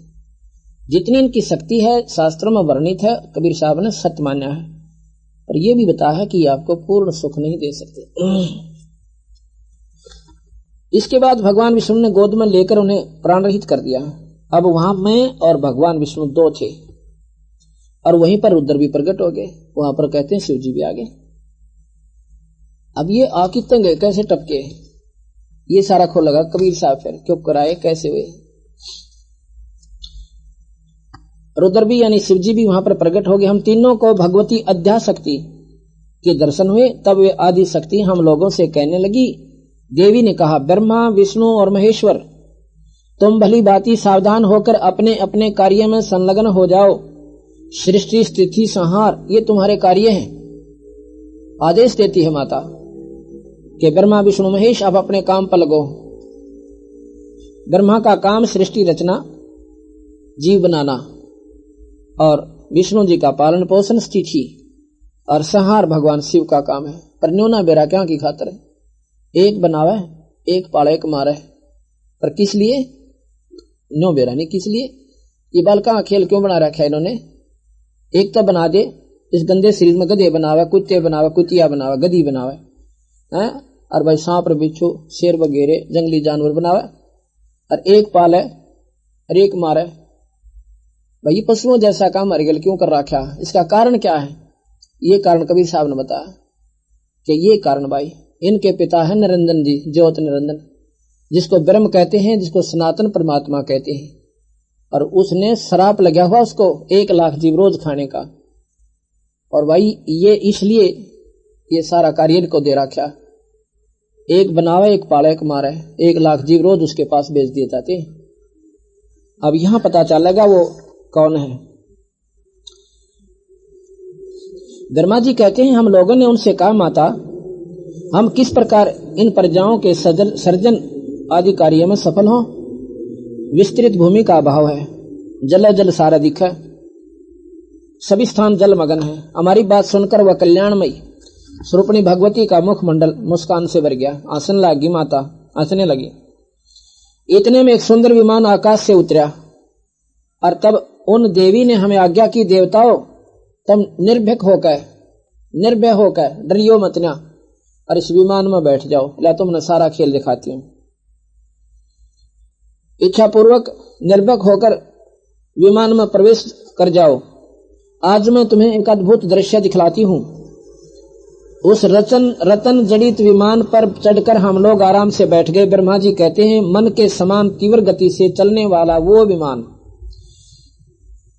जितनी इनकी शक्ति है शास्त्रों में वर्णित है, कबीर साहब ने सत्य मान्या है, पर यह भी बताया है कि आपको पूर्ण सुख नहीं दे सकते। इसके बाद भगवान विष्णु ने गोद में लेकर उन्हें प्राण रहित कर दिया। अब वहां मैं और भगवान विष्णु 2 थे और वहीं पर रुद्र भी प्रकट हो गए। वहां पर कहते हैं शिव जी भी आ गए। अब ये आकितंग गए कैसे टपके, ये सारा खो लगा कबीर साहब फिर क्यों कराए, कैसे हुए। रुद्र भी यानी शिव जी भी वहां पर प्रकट हो गए। हम तीनों को भगवती अध्याशक्ति के दर्शन हुए। तब वे आदि शक्ति हम लोगों से कहने लगी। देवी ने कहा, ब्रह्मा विष्णु और महेश्वर, तुम भली भांति सावधान होकर अपने अपने कार्य में संलग्न हो जाओ। सृष्टि स्थिति संहार ये तुम्हारे कार्य हैं। आदेश देती है माता कि ब्रह्मा विष्णु महेश अब अपने काम पर लगो। ब्रह्मा का काम सृष्टि रचना, जीव बनाना, और विष्णु जी का पालन पोषण स्थिति और संहार भगवान शिव का काम है। पर न्योना बेरा क्या की खातर है, एक बनावे एक पाले एक मारे, पर किस लिए, न्यो बेरा नहीं किस लिए। ये बालका खेल क्यों बना रखा है इन्होंने। एक तो बना दे इस गंदे शरीर में गधे बनावे, कुत्ते बनावे, कुतिया बनावे, गधी बनावे हैं, और भाई सांप बिच्छू शेर वगैरह जंगली जानवर बनावे, और एक पाले और एक मारे। भाई पशुओं जैसा काम हरिगल क्यों कर रखा, इसका कारण क्या है। ये कारण कबीर साहब ने बताया कि ये कारण भाई इनके पिता है निरंजन जी, ज्योत निरंजन, जिसको ब्रह्म कहते हैं, जिसको सनातन परमात्मा कहते हैं। और उसने श्राप लगा हुआ उसको 1 लाख जीव रोज खाने का। और भाई ये इसलिए ये सारा कार्य इनको दे रखा, एक बनावे एक पाले एक मारे, 1 लाख जीव रोज उसके पास भेज दिए जाते। अब यहां पता चलेगा वो कौन है। ब्रह्मा जी कहते हैं, हम लोगों ने उनसे कहा, माता हम किस प्रकार इन प्रजाओं के सर्जन आदि कार्य में सफल हों। विस्तृत भूमि का अभाव है, जल जल सारा दिखा, सभी स्थान जल मगन है। हमारी बात सुनकर वह कल्याणमयी स्वरूपणी भगवती का मुखमंडल मुस्कान से भर गया। आसन लगी माता, हंसने लगी। इतने में एक सुंदर विमान आकाश से उतरा और तब उन देवी ने हमें आज्ञा की, देवताओं तुम निर्भय होकर डरियो मत ना, और इस विमान में बैठ जाओ, ला तुमने सारा खेल दिखाती हूं। इच्छा पूर्वक निर्भय होकर विमान में प्रवेश कर जाओ। आज मैं तुम्हें एक अद्भुत दृश्य दिखलाती हूं। उस रतन जड़ित विमान पर चढ़कर हम लोग आराम से बैठ गए। ब्रह्मा जी कहते हैं, मन के समान तीव्र गति से चलने वाला वो विमान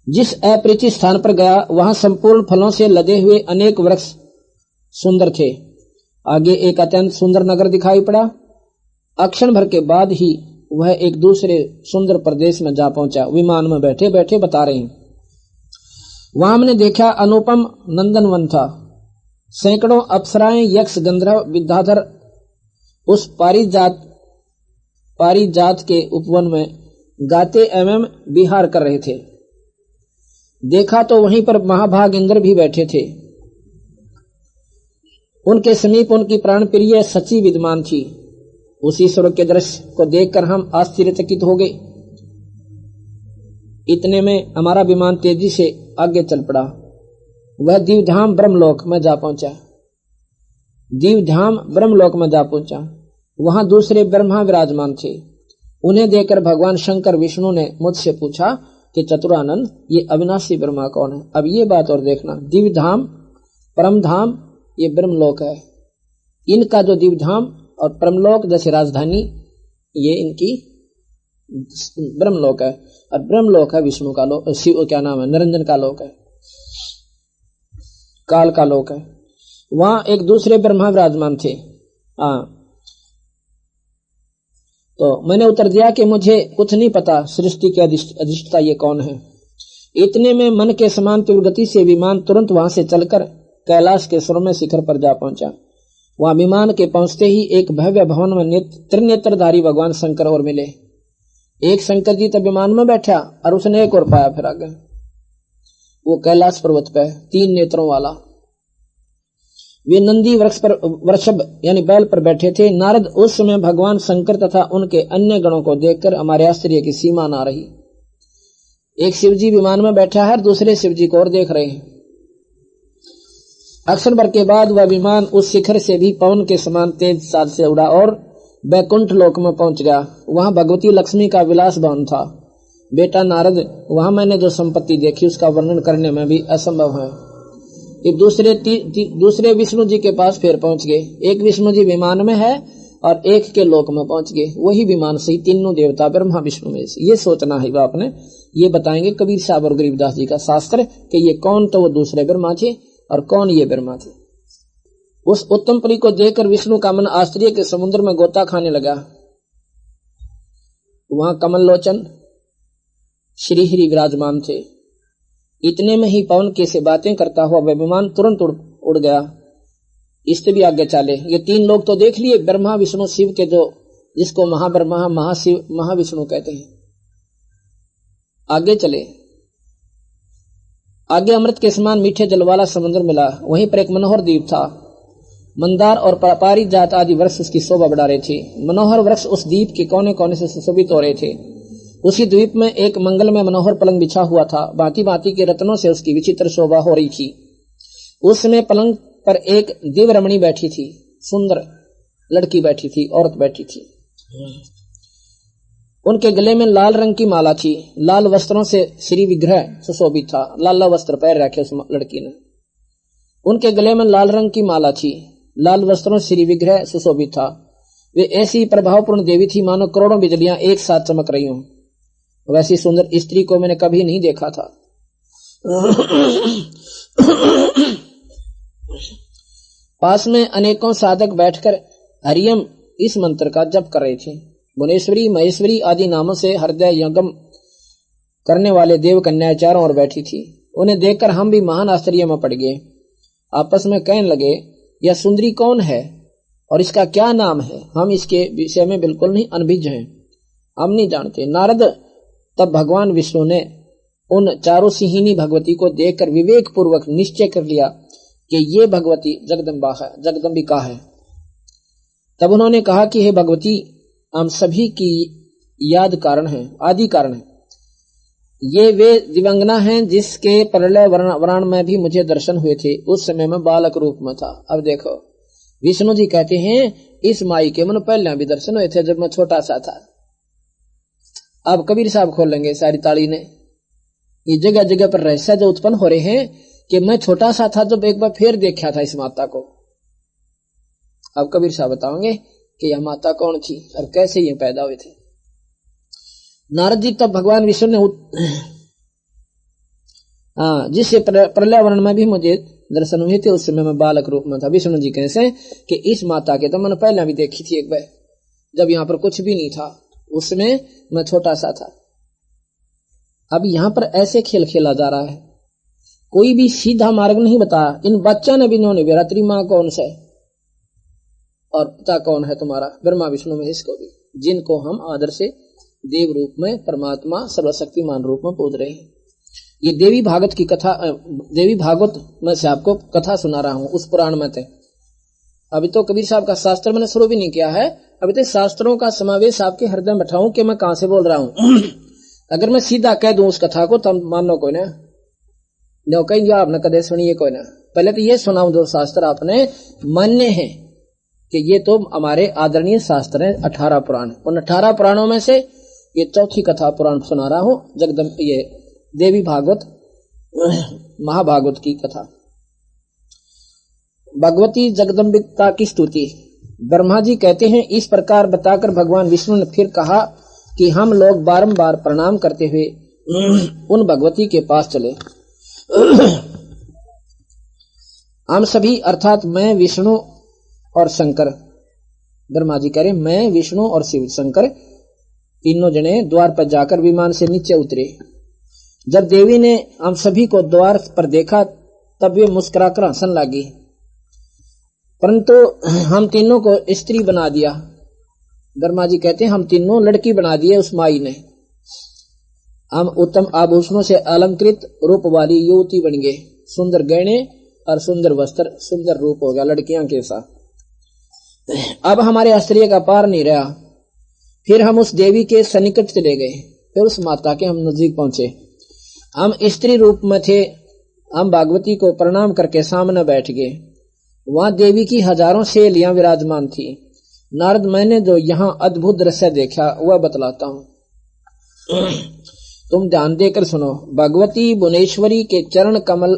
जिस अपरिचित स्थान पर गया, वहां संपूर्ण फलों से लदे हुए अनेक वृक्ष सुंदर थे। आगे एक अत्यंत सुंदर नगर दिखाई पड़ा। अक्षण भर के बाद ही वह एक दूसरे सुंदर प्रदेश में जा पहुंचा। विमान में बैठे बैठे बता रहे हैं, वहां हमने देखा अनुपम नंदनवन था। सैकड़ों अप्सराएं, यक्ष, गंधर्व, विद्याधर उस पारिजात के उपवन में गाते एवं विहार कर रहे थे। देखा तो वहीं पर महाभाग इंद्र भी बैठे थे। उनके समीप उनकी प्राण प्रिय सची विद्यमान थी। उसी स्वर्ग के दृश्य को देखकर हम आश्चर्यचकित हो गए। इतने में हमारा विमान तेजी से आगे चल पड़ा। वह दीवधाम ब्रह्मलोक में जा पहुंचा। वहां दूसरे ब्रह्मा विराजमान थे। उन्हें देखकर भगवान शंकर विष्णु ने मुझसे पूछा कि चतुरानंद, ये अविनाशी ब्रह्मा कौन है? अब ये बात और देखना, दिव्यधाम परमधाम ये ब्रह्मलोक है। इनका जो दिव्यधाम और परमलोक जैसे राजधानी, ये इनकी ब्रह्मलोक है। और ब्रह्मलोक है विष्णु का लोक, शिव क्या नाम है, निरंजन का लोक है, काल का लोक है। वहां एक दूसरे ब्रह्मा विराजमान थे। तो मैंने उत्तर दिया कि मुझे कुछ नहीं पता, सृष्टि के अधिष्ठता ये कौन है। इतने में मन के समान तीव्र गति से विमान तुरंत वहां से चलकर कैलाश के सुरम्य शिखर पर जा पहुंचा। वहां विमान के पहुंचते ही एक भव्य भवन में त्रिनेत्रधारी भगवान शंकर और मिले। एक शंकर जी तो विमान में बैठा और उसने एक और पाया फिर आगे, वो कैलाश पर्वत पे 3 नेत्रों वाला। वे नंदी वृक्ष पर वृषभ यानी बैल पर बैठे थे। नारद उस समय भगवान शंकर तथा उनके अन्य गणों को देखकर हमारे आश्चर्य की सीमा ना रही। एक शिवजी विमान में बैठा है, दूसरे शिवजी को और देख रहे हैं। अक्षर भर के बाद वह विमान उस शिखर से भी पवन के समान तेज साथ से उड़ा और बैकुंठ लोक में पहुंच गया। वहां भगवती लक्ष्मी का विलास भवन था। बेटा नारद, वहां मैंने जो संपत्ति देखी उसका वर्णन करने में भी असंभव है। दूसरे विष्णु जी के पास फिर पहुंच गए। एक विष्णु जी विमान में है और एक के लोक में पहुंच गए। वही विमान से ही तीनों देवता ब्रह्मा विष्णु में से। ये सोचना है बाप ने, ये बताएंगे कबीर साहब और गरीबदास जी का शास्त्र कि ये कौन तो वो दूसरे ब्रह्मा थे और कौन ये ब्रह्मा थे। उस उत्तम परी को देखकर विष्णु का मन आश्चर्य के समुद्र में गोता खाने लगा। वहां कमल लोचन श्री हरि विराजमान थे। इतने में ही पवन के से बातें करता हुआ वह विमान तुरंत उड़ गया। इससे भी आगे चले। ये 3 लोग तो देख लिए, ब्रह्मा विष्णु शिव के, जो जिसको महाब्रह्मा महाशिव महाविष्णु कहते हैं। आगे चले। आगे अमृत के समान मीठे जल वाला समुद्र मिला। वहीं पर एक मनोहर द्वीप था। मंदार और पारिजात आदि वृक्ष उसकी शोभा बढ़ा रहे थे। मनोहर वृक्ष उस द्वीप के कोने कोने से सुशोभित हो रहे थे। उसी द्वीप में एक मंगल में मनोहर पलंग बिछा हुआ था। भांति भांति के रत्नों से उसकी विचित्र शोभा हो रही थी। उस समय पलंग पर एक दिव्य रमणी बैठी थी। सुंदर लड़की बैठी थी, औरत बैठी थी। उनके गले में लाल रंग की माला थी। लाल वस्त्रों से श्री विग्रह सुशोभित था। लाल वस्त्र पहन रखे उस लड़की ने। उनके गले में लाल रंग की माला थी। लाल वस्त्रों से श्री विग्रह सुशोभित था। वे ऐसी प्रभावपूर्ण देवी थी मानो करोड़ों बिजलियां एक साथ चमक रही हों। वैसी सुंदर स्त्री को मैंने कभी नहीं देखा था। पास में अनेकों साधक बैठकर हरियम इस मंत्र का जप कर रहे थे। भुवनेश्वरी महेश्वरी आदि नामों से हृदय यज्ञ करने वाले देव कन्या चारों ओर बैठी थी। उन्हें देखकर हम भी महान आश्चर्य में पड़ गए। आपस में कहने लगे, यह सुंदरी कौन है और इसका क्या नाम है? हम इसके विषय में बिल्कुल नहीं अनभिज्ञ हैं, हम नहीं जानते। नारद, तब भगवान विष्णु ने उन चारों सिंहिनी भगवती को देखकर विवेक पूर्वक निश्चय कर लिया कि ये भगवती जगदम्बिका है। तब उन्होंने कहा कि हे भगवती, हम सभी की याद कारण है, आदि कारण है। ये वे दिव्यांगना हैं जिसके प्रलय वराण में भी मुझे दर्शन हुए थे, उस समय में बालक रूप में था। अब देखो विष्णु जी कहते हैं इस माई के मन पहले भी दर्शन हुए थे जब मैं छोटा सा था। अब कबीर साहब खोलेंगे सारी ताली ने, ये जगह जगह पर रहस्य जो उत्पन्न हो रहे हैं कि मैं छोटा सा था जब एक बार फिर देखा था इस माता को। अब कबीर साहब बताओगे कि यह माता कौन थी और कैसे ये पैदा हुए थे। नारद जी तब भगवान विष्णु ने जिससे प्रलय वर्ण में भी मुझे दर्शन हुए थे, उस समय मैं बालक रूप में था। विष्णु जी कैसे कि इस माता के तो मैंने पहले भी देखी थी एक बार, जब यहाँ पर कुछ भी नहीं था, उसमें मैं छोटा सा था। अब यहाँ पर ऐसे खेल खेला जा रहा है, कोई भी सीधा मार्ग नहीं बताया। इन बच्चा ने भी इन्होंने बेरा तेरी माँ कौन सा है और पिता कौन है तुम्हारा, ब्रह्मा विष्णु महेश को भी, जिनको हम आदर से देव रूप में परमात्मा सर्वशक्तिमान रूप में पूज रहे हैं। ये देवी भागवत की कथा, देवी भागवत में से आपको कथा सुना रहा हूं, उस पुराण में थे। अभी तो कबीर साहब का शास्त्र मैंने शुरू भी नहीं किया है, अभी तो शास्त्रों का समावेश आपके हृदय में बैठाऊं कि मैं कहां से बोल रहा हूं। अगर मैं सीधा कह दूं उस कथा को तब मानो कोई ना, नो कहीं आपने कदे सुनिए कोई ना। पहले तो ये सुनाऊं जो शास्त्र आपने मान्य है कि ये तो हमारे आदरणीय शास्त्र है 18 पुराण। उन 18 पुराणों में से ये चौथी कथा पुराण सुना रहा हूं, जगदम्ब ये देवी भागवत महाभागवत की कथा। भगवती जगदम्बिका की स्तुति। ब्रह्मा जी कहते हैं इस प्रकार बताकर भगवान विष्णु ने फिर कहा कि हम लोग बारंबार प्रणाम करते हुए उन भगवती के पास चले। हम सभी अर्थात मैं विष्णु और शंकर, ब्रह्मा जी कह रहे मैं विष्णु और शिव शंकर तीनों जने द्वार पर जाकर विमान से नीचे उतरे। जब देवी ने हम सभी को द्वार पर देखा तब वे मुस्कुराकर हंसने लगी, परंतु हम तीनों को स्त्री बना दिया। ब्रह्मा जी कहते हैं हम तीनों लड़की बना दिए उस माई ने। हम उत्तम आभूषणों से अलंकृत रूप वाली युवती बन गए, सुंदर गहने और सुंदर वस्त्र, सुंदर रूप हो गया लड़कियां के साथ। अब हमारे आश्चर्य का पार नहीं रहा। फिर हम उस देवी के सन्निकट चले गए, फिर उस माता के हम नजदीक पहुंचे। हम स्त्री रूप में थे। हम भागवती को प्रणाम करके सामने बैठ गए। वहां देवी की हजारों सहेलियां विराजमान थी। नारद मैंने जो यहाँ अद्भुत दृश्य देखा वह बतलाता हूं, तुम ध्यान देकर सुनो। भगवती भुवनेश्वरी के चरण कमल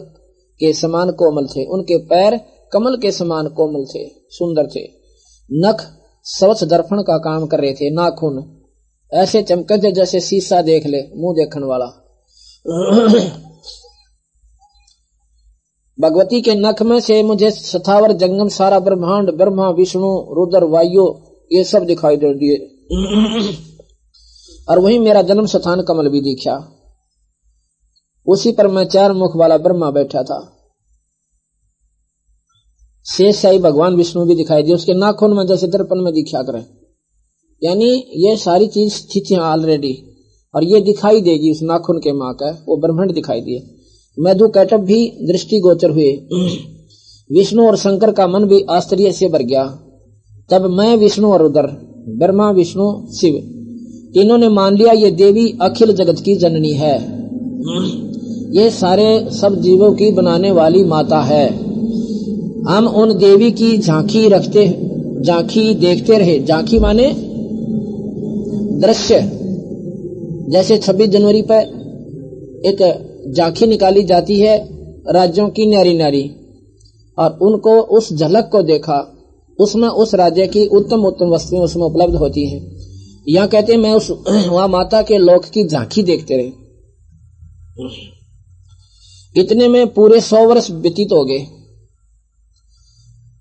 के समान कोमल थे, उनके पैर कमल के समान कोमल थे, सुंदर थे। नख स्वच्छ दर्पण का काम कर रहे थे, नाखून ऐसे चमकते थे जैसे शीशा देख ले मुंह देखने वाला। भगवती के नख में से मुझे स्थावर जंगम सारा ब्रह्मांड, ब्रह्मा विष्णु रुद्र वायु ये सब दिखाई दे दिए। और वही मेरा जन्म स्थान कमल भी दिखा, उसी पर मैं 4 मुख वाला ब्रह्मा बैठा था। शेषशाही भगवान विष्णु भी दिखाई दिए, उसके नाखून में जैसे दर्पण में दिखा करें। यानी ये सारी चीज स्थित है ऑलरेडी, और ये दिखाई देगी उस नाखून के माँ का, वो ब्रह्मांड दिखाई दिए। मधु कैटभ भी दृष्टिगोचर हुए। विष्णु और शंकर का मन भी आश्चर्य से भर गया। तब मैं विष्णु और रुद्र, ब्रह्मा विष्णु शिव तीनों ने मान लिया ये देवी अखिल जगत की जननी है, ये सारे सब जीवों की बनाने वाली माता है। हम उन देवी की झांकी देखते रहे। झांकी माने दृश्य, जैसे 26 जनवरी पर एक झांकी निकाली जाती है राज्यों की न्यारी न्यारी, और उनको उस झलक को देखा, उसमें उस राज्य की उत्तम उत्तम वस्तुएं उसमें उपलब्ध होती हैं। यहाँ कहते हैं मैं उस वहां माता के लोक की झांकी देखते रहे। इतने में पूरे 100 वर्ष व्यतीत हो गए।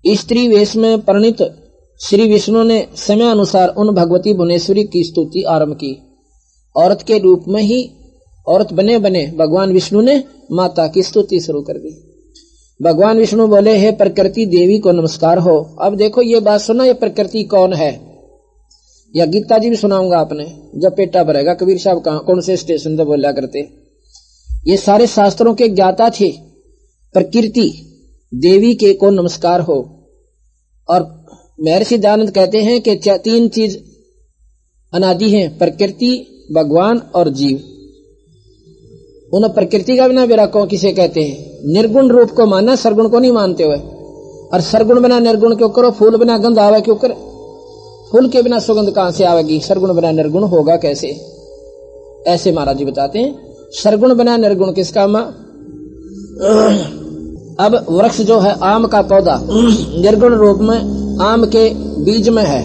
स्त्री वेश में परिणित श्री विष्णु ने समय अनुसार उन भगवती भुवनेश्वरी की स्तुति आरंभ की। औरत के रूप में ही, औरत बने बने भगवान विष्णु ने माता की स्तुति शुरू कर दी। भगवान विष्णु बोले हे प्रकृति देवी को नमस्कार हो। अब देखो ये बात सुना, ये प्रकृति कौन है, या गीता जी भी सुनाऊंगा आपने जब पेटा भरेगा। कबीर साहब कौन से स्टेशन पर बोला करते, ये सारे शास्त्रों के ज्ञाता थे। प्रकृति देवी के को नमस्कार हो। और महर्षि दयानंद कहते हैं कि 3 चीज अनादि हैं, प्रकृति, भगवान और जीव। उन प्रकृति का बिना विरह किसे कहते हैं? निर्गुण रूप को माना, सरगुण को नहीं मानते हुए। और सरगुण बिना निर्गुण क्यों करो? फूल बिना गंध आवे क्यों करे? फूल के बिना सुगंध कहां से आवेगी? सरगुण बिना निर्गुण होगा कैसे? ऐसे महाराज जी बताते हैं, सरगुण बिना निर्गुण किसका मां? अब वृक्ष जो है आम का पौधा निर्गुण रूप में आम के बीज में है,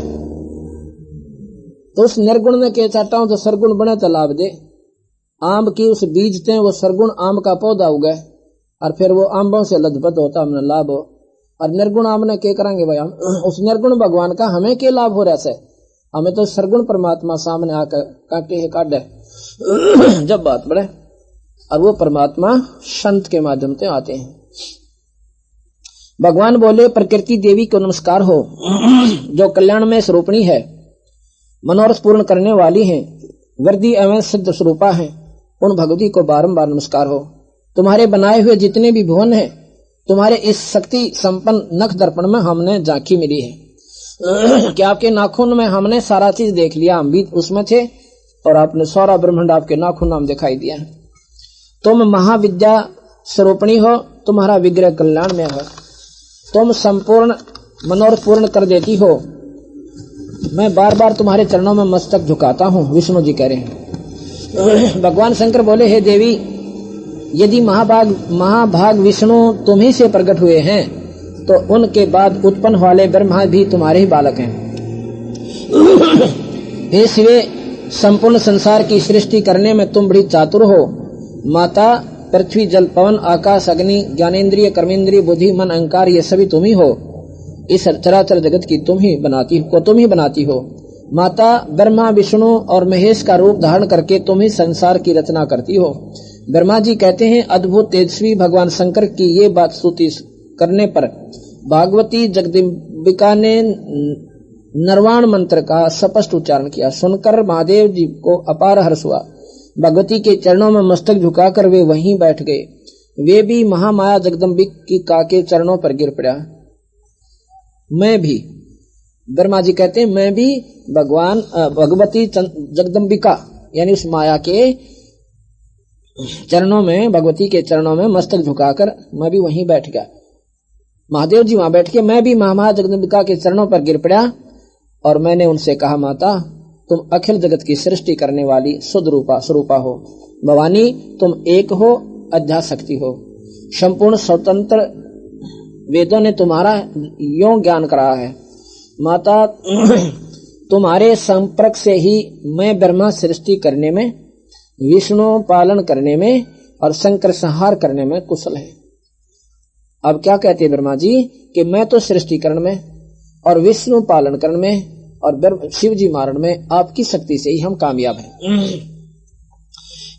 तो उस निर्गुण ने के चाहता हूं तो सरगुण बने तो लाभ दे। आम की उस बीज ते वो सरगुण आम का पौधा उगे और फिर वो आंबों से लदपत होता हमने लाभ हो। और निर्गुण आम ने के करेंगे भाई? हम उस निर्गुण भगवान का हमें के लाभ हो रहा है? हमें तो सरगुण परमात्मा सामने आकर काटे है काटे जब बात बढ़े। और वो परमात्मा संत के माध्यम से आते हैं। भगवान बोले, प्रकृति देवी को नमस्कार हो, जो कल्याण में स्वरूपणी है, मनोरथ पूर्ण करने वाली है, वृद्धि एवं सिद्ध स्वरूपा है, उन भगवती को बारंबार नमस्कार हो। तुम्हारे बनाए हुए जितने भी भुवन हैं, तुम्हारे इस शक्ति संपन्न नख दर्पण में हमने झांकी मिली है कि आपके नाखून में हमने सारा चीज देख लिया, हम भी उसमें थे और आपने सारा ब्रह्मांड आपके नाखून नाम दिखाई दिया। तुम महाविद्या स्वरूपणी हो, तुम्हारा विग्रह कल्याण में है, तुम संपूर्ण मनोरथ पूर्ण कर देती हो। मैं बार बार तुम्हारे चरणों में मस्तक झुकाता हूँ, विष्णु जी कह रहे हैं। भगवान शंकर बोले, हे देवी, यदि महाभाग विष्णु तुम ही से प्रकट हुए हैं तो उनके बाद उत्पन्न वाले ब्रह्मा भी तुम्हारे ही बालक हैं। हे शिवे, संपूर्ण संसार की सृष्टि करने में तुम बड़ी चातुर हो। माता, पृथ्वी जल पवन आकाश अग्नि ज्ञानेन्द्रिय कर्मेंद्रिय बुद्धि मन अहंकार ये सभी तुम ही हो। इस चराचर जगत की तुम ही बनाती हो। माता, ब्रह्मा विष्णु और महेश का रूप धारण करके तुम ही संसार की रचना करती हो। ब्रह्मा जी कहते हैं, अद्भुत तेजस्वी भगवान शंकर की ये बात स्तुति करने पर भागवती जगदम्बिका ने निर्वाण मंत्र का स्पष्ट उच्चारण किया। सुनकर महादेव जी को अपार हर्ष हुआ। भगवती के चरणों में मस्तक झुकाकर वे वहीं बैठ गए। वे भी महामाया जगदम्बिका के चरणों पर गिर पड़ा। मैं भी, ब्रह्मा जी कहते हैं, मैं भी भगवती जगदम्बिका यानी उस माया के चरणों में, भगवती के चरणों में मस्तक झुकाकर मैं भी वहीं बैठ गया। महादेव जी वहां बैठ के मैं भी महामाया जगदम्बिका के चरणों पर गिर पड़ा और मैंने उनसे कहा, माता, तुम अखिल जगत की सृष्टि करने वाली शुद्ध रूपा स्वरूपा हो। भवानी, तुम एक हो, अध्याशक्ति हो, संपूर्ण स्वतंत्र। वेदों ने तुम्हारा यों ज्ञान कराया है। माता, तुम्हारे संपर्क से ही मैं ब्रह्मा सृष्टि करने में, विष्णु पालन करने में और शंकर संहार करने में कुशल है। अब क्या कहते हैं ब्रह्मा जी कि मैं तो सृष्टिकरण में और विष्णु पालन करने में और शिव जी मारण में आपकी शक्ति से ही हम कामयाब हैं।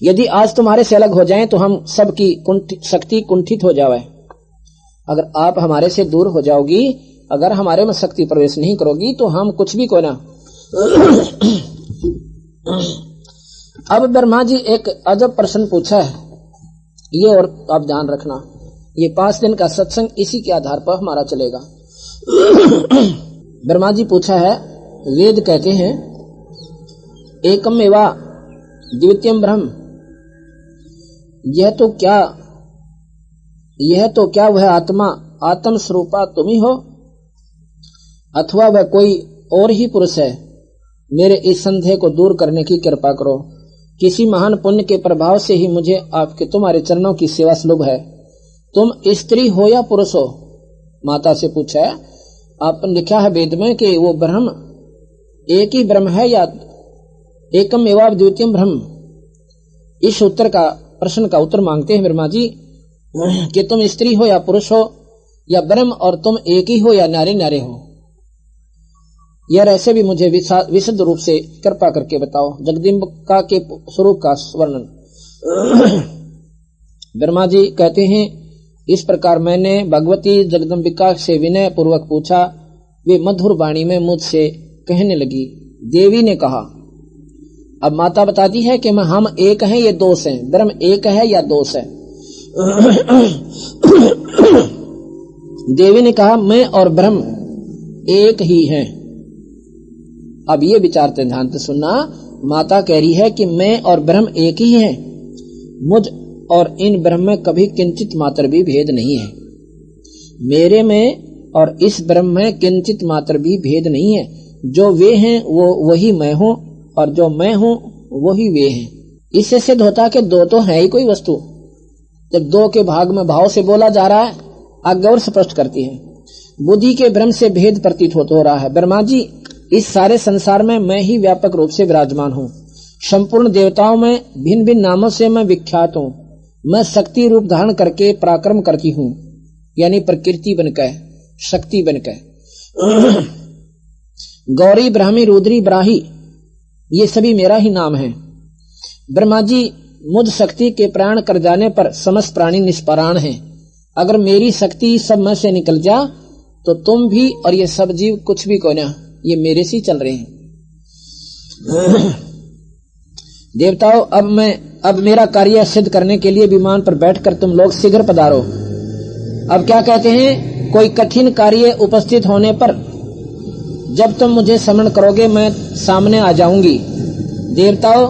यदि आज तुम्हारे से अलग हो जाएं तो हम सबकी शक्ति कुंठित हो जावे। अगर आप हमारे से दूर हो जाओगी, अगर हमारे में शक्ति प्रवेश नहीं करोगी तो हम कुछ भी को ना। अब ब्रह्मा जी एक अजब प्रश्न पूछा है, ये और आप ध्यान रखना, ये 5 दिन का सत्संग इसी के आधार पर हमारा चलेगा। ब्रह्मा जी पूछा है, वेद कहते हैं एकमेवा द्वितीयम ब्रह्म, यह तो क्या वह आत्म स्वरूपा तुम ही हो अथवा वह कोई और ही पुरुष है? मेरे इस संदेह को दूर करने की कृपा करो। किसी महान पुण्य के प्रभाव से ही मुझे तुम्हारे चरणों की सेवा सुलभ है। तुम स्त्री हो या पुरुष हो? माता से पूछा है, आपने लिखा है वेद में कि वो ब्रह्म एक ही ब्रह्म है या एकम एवं द्वितीयम ब्रह्म? इस प्रश्न का उत्तर मांगते हैं ब्रह्मा जी कि तुम स्त्री हो या पुरुष हो या ब्रह्म, और तुम एक ही हो या नारे नारे हो? यह रहस्य भी मुझे विशुद्ध रूप से कृपा करके बताओ। जगदम्बिका के स्वरूप का वर्णन। ब्रह्मा जी कहते हैं, इस प्रकार मैंने भगवती जगदम्बिका से विनय पूर्वक पूछा। वे मधुर वाणी में मुझसे कहने लगी। देवी ने कहा, अब माता बताती है कि हम एक हैं, ये दोष हैं, ब्रह्म एक है या दोष है? देवी ने कहा, मैं और ब्रह्म एक ही हैं। अब ये विचारते ध्यान से सुनना, माता कह रही है कि मैं और ब्रह्म एक ही हैं। और इन ब्रह्म में कभी किंचित मात्र भी भेद नहीं है। मेरे में और इस ब्रह्म में किंचित मात्र भी भेद नहीं है। जो वे हैं वो वही मैं हूँ, और जो मैं हूँ वही वे हैं। इससे सिद्ध होता कि दो तो है ही कोई वस्तु। जब दो के भाग में भाव से बोला जा रहा है, आज्ञा और स्पष्ट करती है। बुद्धि के भ्रम से भेद प्रतीत हो रहा है। ब्रह्मा जी, इस सारे संसार में मैं ही व्यापक रूप से विराजमान हूँ। संपूर्ण देवताओं में भिन्न भिन्न नामों से मैं विख्यात हूँ। मैं शक्ति रूप धारण करके पराक्रम करती हूँ, यानी प्रकृति बनकर, शक्ति बनकर। गौरी, ब्राह्मी, रुद्री, ब्राही, ये सभी मेरा ही नाम है। ब्रह्मा जी, मुझ शक्ति के प्राण कर जाने पर समस्त प्राणी निष्प्राण हैं। अगर मेरी शक्ति सब में से निकल जा तो तुम भी और ये सब जीव कुछ भी कोई ना, ये मेरे से चल रहे हैं। देवताओं, अब मेरा कार्य सिद्ध करने के लिए विमान पर बैठकर तुम लोग शीघ्र पधारो। अब क्या कहते हैं, कोई कठिन कार्य उपस्थित होने पर जब तुम मुझे स्मरण करोगे मैं सामने आ जाऊंगी। देवताओं,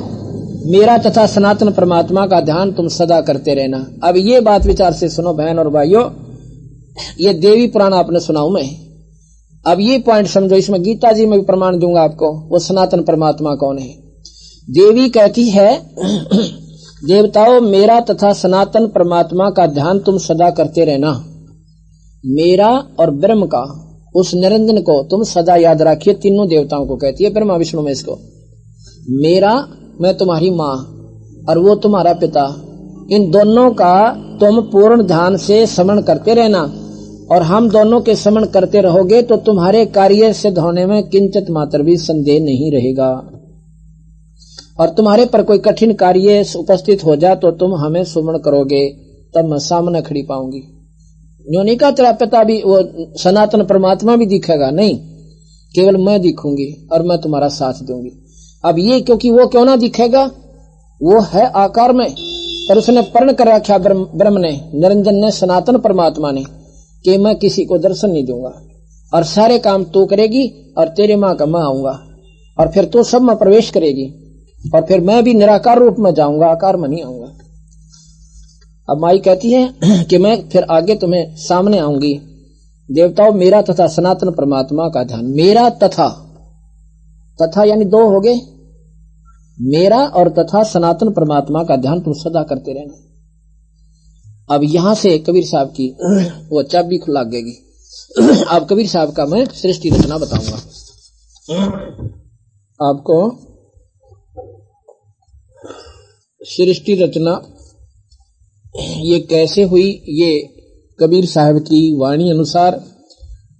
मेरा तथा सनातन परमात्मा का ध्यान तुम सदा करते रहना। अब ये बात विचार से सुनो बहन और भाइयों, ये देवी पुराण आपने सुनाऊं मैं। अब ये पॉइंट समझो, इसमें गीता जी में भी प्रमाण दूंगा आपको, वो सनातन परमात्मा कौन है। देवी कहती है, देवताओं, मेरा तथा सनातन परमात्मा का ध्यान तुम सदा करते रहना। मेरा और ब्रह्म का, उस निरंजन को तुम सदा याद रखिए। तीनों देवताओं को कहती है ब्रह्मा विष्णु में इसको। मेरा, मैं तुम्हारी माँ और वो तुम्हारा पिता, इन दोनों का तुम पूर्ण ध्यान से स्मरण करते रहना। और हम दोनों के स्मरण करते रहोगे तो तुम्हारे कार्य सिद्ध होने में किंचित मात्र भी संदेह नहीं रहेगा। और तुम्हारे पर कोई कठिन कार्य उपस्थित हो जाए तो तुम हमें स्मरण करोगे, तब मैं सामने खड़ी पाऊंगी। जो नहीं कहा तेरा पिता भी, वो सनातन परमात्मा भी दिखेगा, नहीं, केवल मैं दिखूंगी और मैं तुम्हारा साथ दूंगी। अब ये क्योंकि वो क्यों ना दिखेगा, वो है आकार में, पर उसने पर्ण कर रखा ब्रह्म ने, निरंजन ने, सनातन परमात्मा ने, कि मैं किसी को दर्शन नहीं दूंगा और सारे काम तू करेगी और तेरे माँ का मैं आऊंगा और फिर तू सब में प्रवेश करेगी और फिर मैं भी निराकार रूप में जाऊंगा, आकार में नहीं आऊंगा। अब माई कहती है कि मैं फिर आगे तुम्हें सामने आऊंगी। देवताओं, मेरा तथा सनातन परमात्मा का ध्यान, मेरा तथा, तथा यानी दो हो गए, मेरा और तथा सनातन परमात्मा का ध्यान तुम सदा करते रहना। अब यहां से कबीर साहब की वो चाबी खुला लगेगी। अब कबीर साहब का मैं सृष्टि रचना बताऊंगा आपको। सृष्टि रचना ये कैसे हुई, ये कबीर साहब की वाणी अनुसार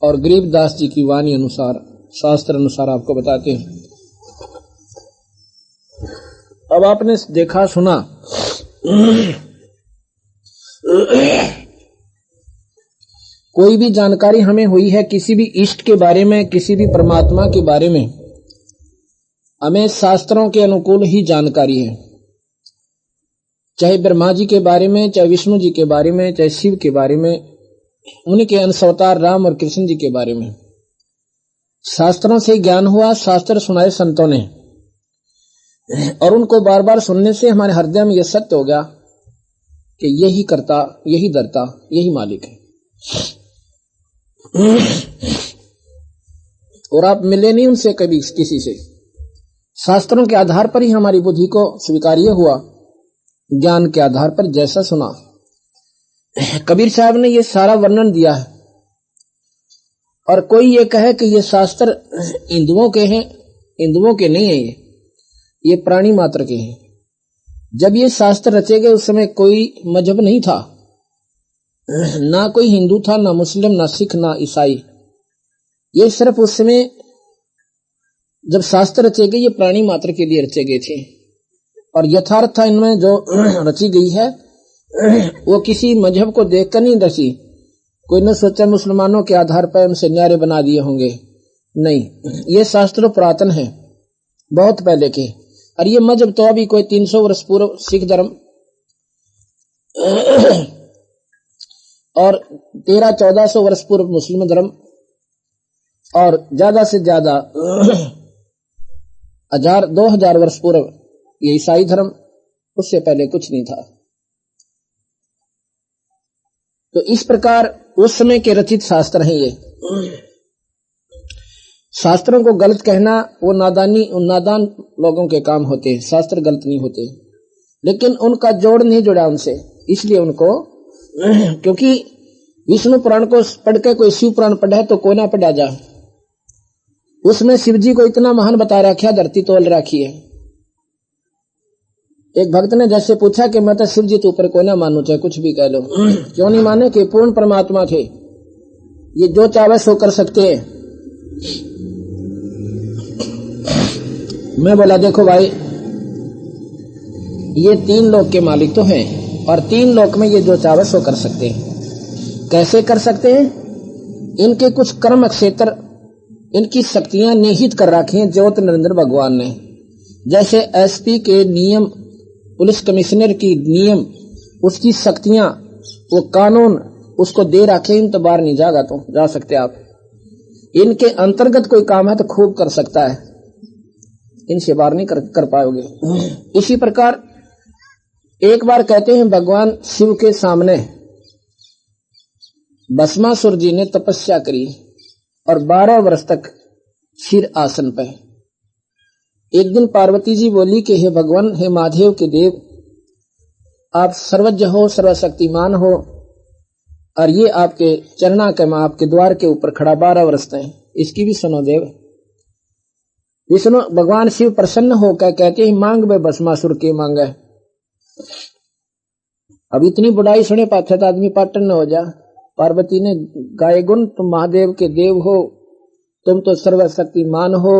और गरीबदास जी की वाणी अनुसार, शास्त्र अनुसार आपको बताते हैं। अब आपने देखा सुना, कोई भी जानकारी हमें हुई है किसी भी इष्ट के बारे में, किसी भी परमात्मा के बारे में, हमें शास्त्रों के अनुकूल ही जानकारी है। चाहे ब्रह्मा जी के बारे में, चाहे विष्णु जी के बारे में, चाहे शिव के बारे में, उनके अंश अवतार राम और कृष्ण जी के बारे में शास्त्रों से ज्ञान हुआ। शास्त्र सुनाए संतों ने और उनको बार बार सुनने से हमारे हृदय में यह सत्य हो गया कि यही करता, यही दरता, यही मालिक है। और आप मिले नहीं उनसे कभी किसी से, शास्त्रों के आधार पर ही हमारी बुद्धि को स्वीकार्य हुआ, ज्ञान के आधार पर जैसा सुना। कबीर साहब ने ये सारा वर्णन दिया है। और कोई ये कहे कि ये शास्त्र हिंदुओं के हैं, हिंदुओं के नहीं है, ये प्राणी मात्र के हैं। जब ये शास्त्र रचे गए उस समय कोई मजहब नहीं था, ना कोई हिंदू था, ना मुस्लिम, ना सिख, ना ईसाई। ये सिर्फ उस समय जब शास्त्र रचे गए ये प्राणी मात्र के लिए रचे गए थे। और यथार्थ इनमें जो रची गई है वो किसी मजहब को देखकर नहीं रची। कोई न सोचा मुसलमानों के आधार पर उनसे न्यारे बना दिए होंगे, नहीं, ये शास्त्र पुरातन है, बहुत पहले के। और ये मजहब तो अभी कोई 300 वर्ष पूर्व सिख धर्म और 1300-1400 वर्ष पूर्व मुस्लिम धर्म और ज्यादा से ज्यादा 1000-2000 वर्ष पूर्व ये ईसाई धर्म, उससे पहले कुछ नहीं था। तो इस प्रकार उस समय के रचित शास्त्र हैं ये। शास्त्रों को गलत कहना वो नादान लोगों के काम होते हैं। शास्त्र गलत नहीं होते, लेकिन उनका जोड़ नहीं जुड़ा उनसे, इसलिए उनको क्योंकि विष्णु पुराण को पढ़ के कोई शिव पुराण पढ़े तो कोई ना पढ़ा जा, उसमें शिव जी को इतना महान बता रखा, धरती तोल रखी है। एक भक्त ने जैसे पूछा कि मैं तो शिव जी के ऊपर कोई ना मानू, चाहे कुछ भी कह लो, क्यों नहीं माने कि पूर्ण परमात्मा थे, ये जो चाहे सो कर सकते हैं। मैं बोला देखो भाई, ये 3 लोक के मालिक तो हैं और 3 लोक में ये जो चाहे सो कर सकते हैं। कैसे कर सकते हैं? इनके कुछ कर्म क्षेत्र, इनकी शक्तियां निहित कर रखी हैं ज्योत नरेंद्र भगवान ने। जैसे एसपी के नियम, पुलिस कमिश्नर की नियम, उसकी शक्तियां, वो कानून उसको दे रखे, इन तो बाहर नहीं जागा तो जा सकते आप। इनके अंतर्गत कोई काम है तो खूब कर सकता है, इनसे बाहर नहीं कर पाओगे। इसी प्रकार एक बार कहते हैं भगवान शिव के सामने भस्मासुर जी ने तपस्या करी और 12 वर्ष तक क्षीर आसन पे। एक दिन पार्वती जी बोली कि हे भगवान, हे महादेव के देव, आप सर्वज्ञ हो, सर्वशक्तिमान हो, और ये आपके चरणा के मैं आपके द्वार के ऊपर खड़ा 12 वर्ष तक, इसकी भी सुनो देव। विष्णु भगवान शिव प्रसन्न होकर कहते हैं मांग बे भस्मासुर की मांगे। अब इतनी बुढ़ाई सुने पाते तो आदमी पाटन न हो जा। पार्वती ने गाये गुण, तुम महादेव के देव हो, तुम तो सर्वशक्तिमान हो,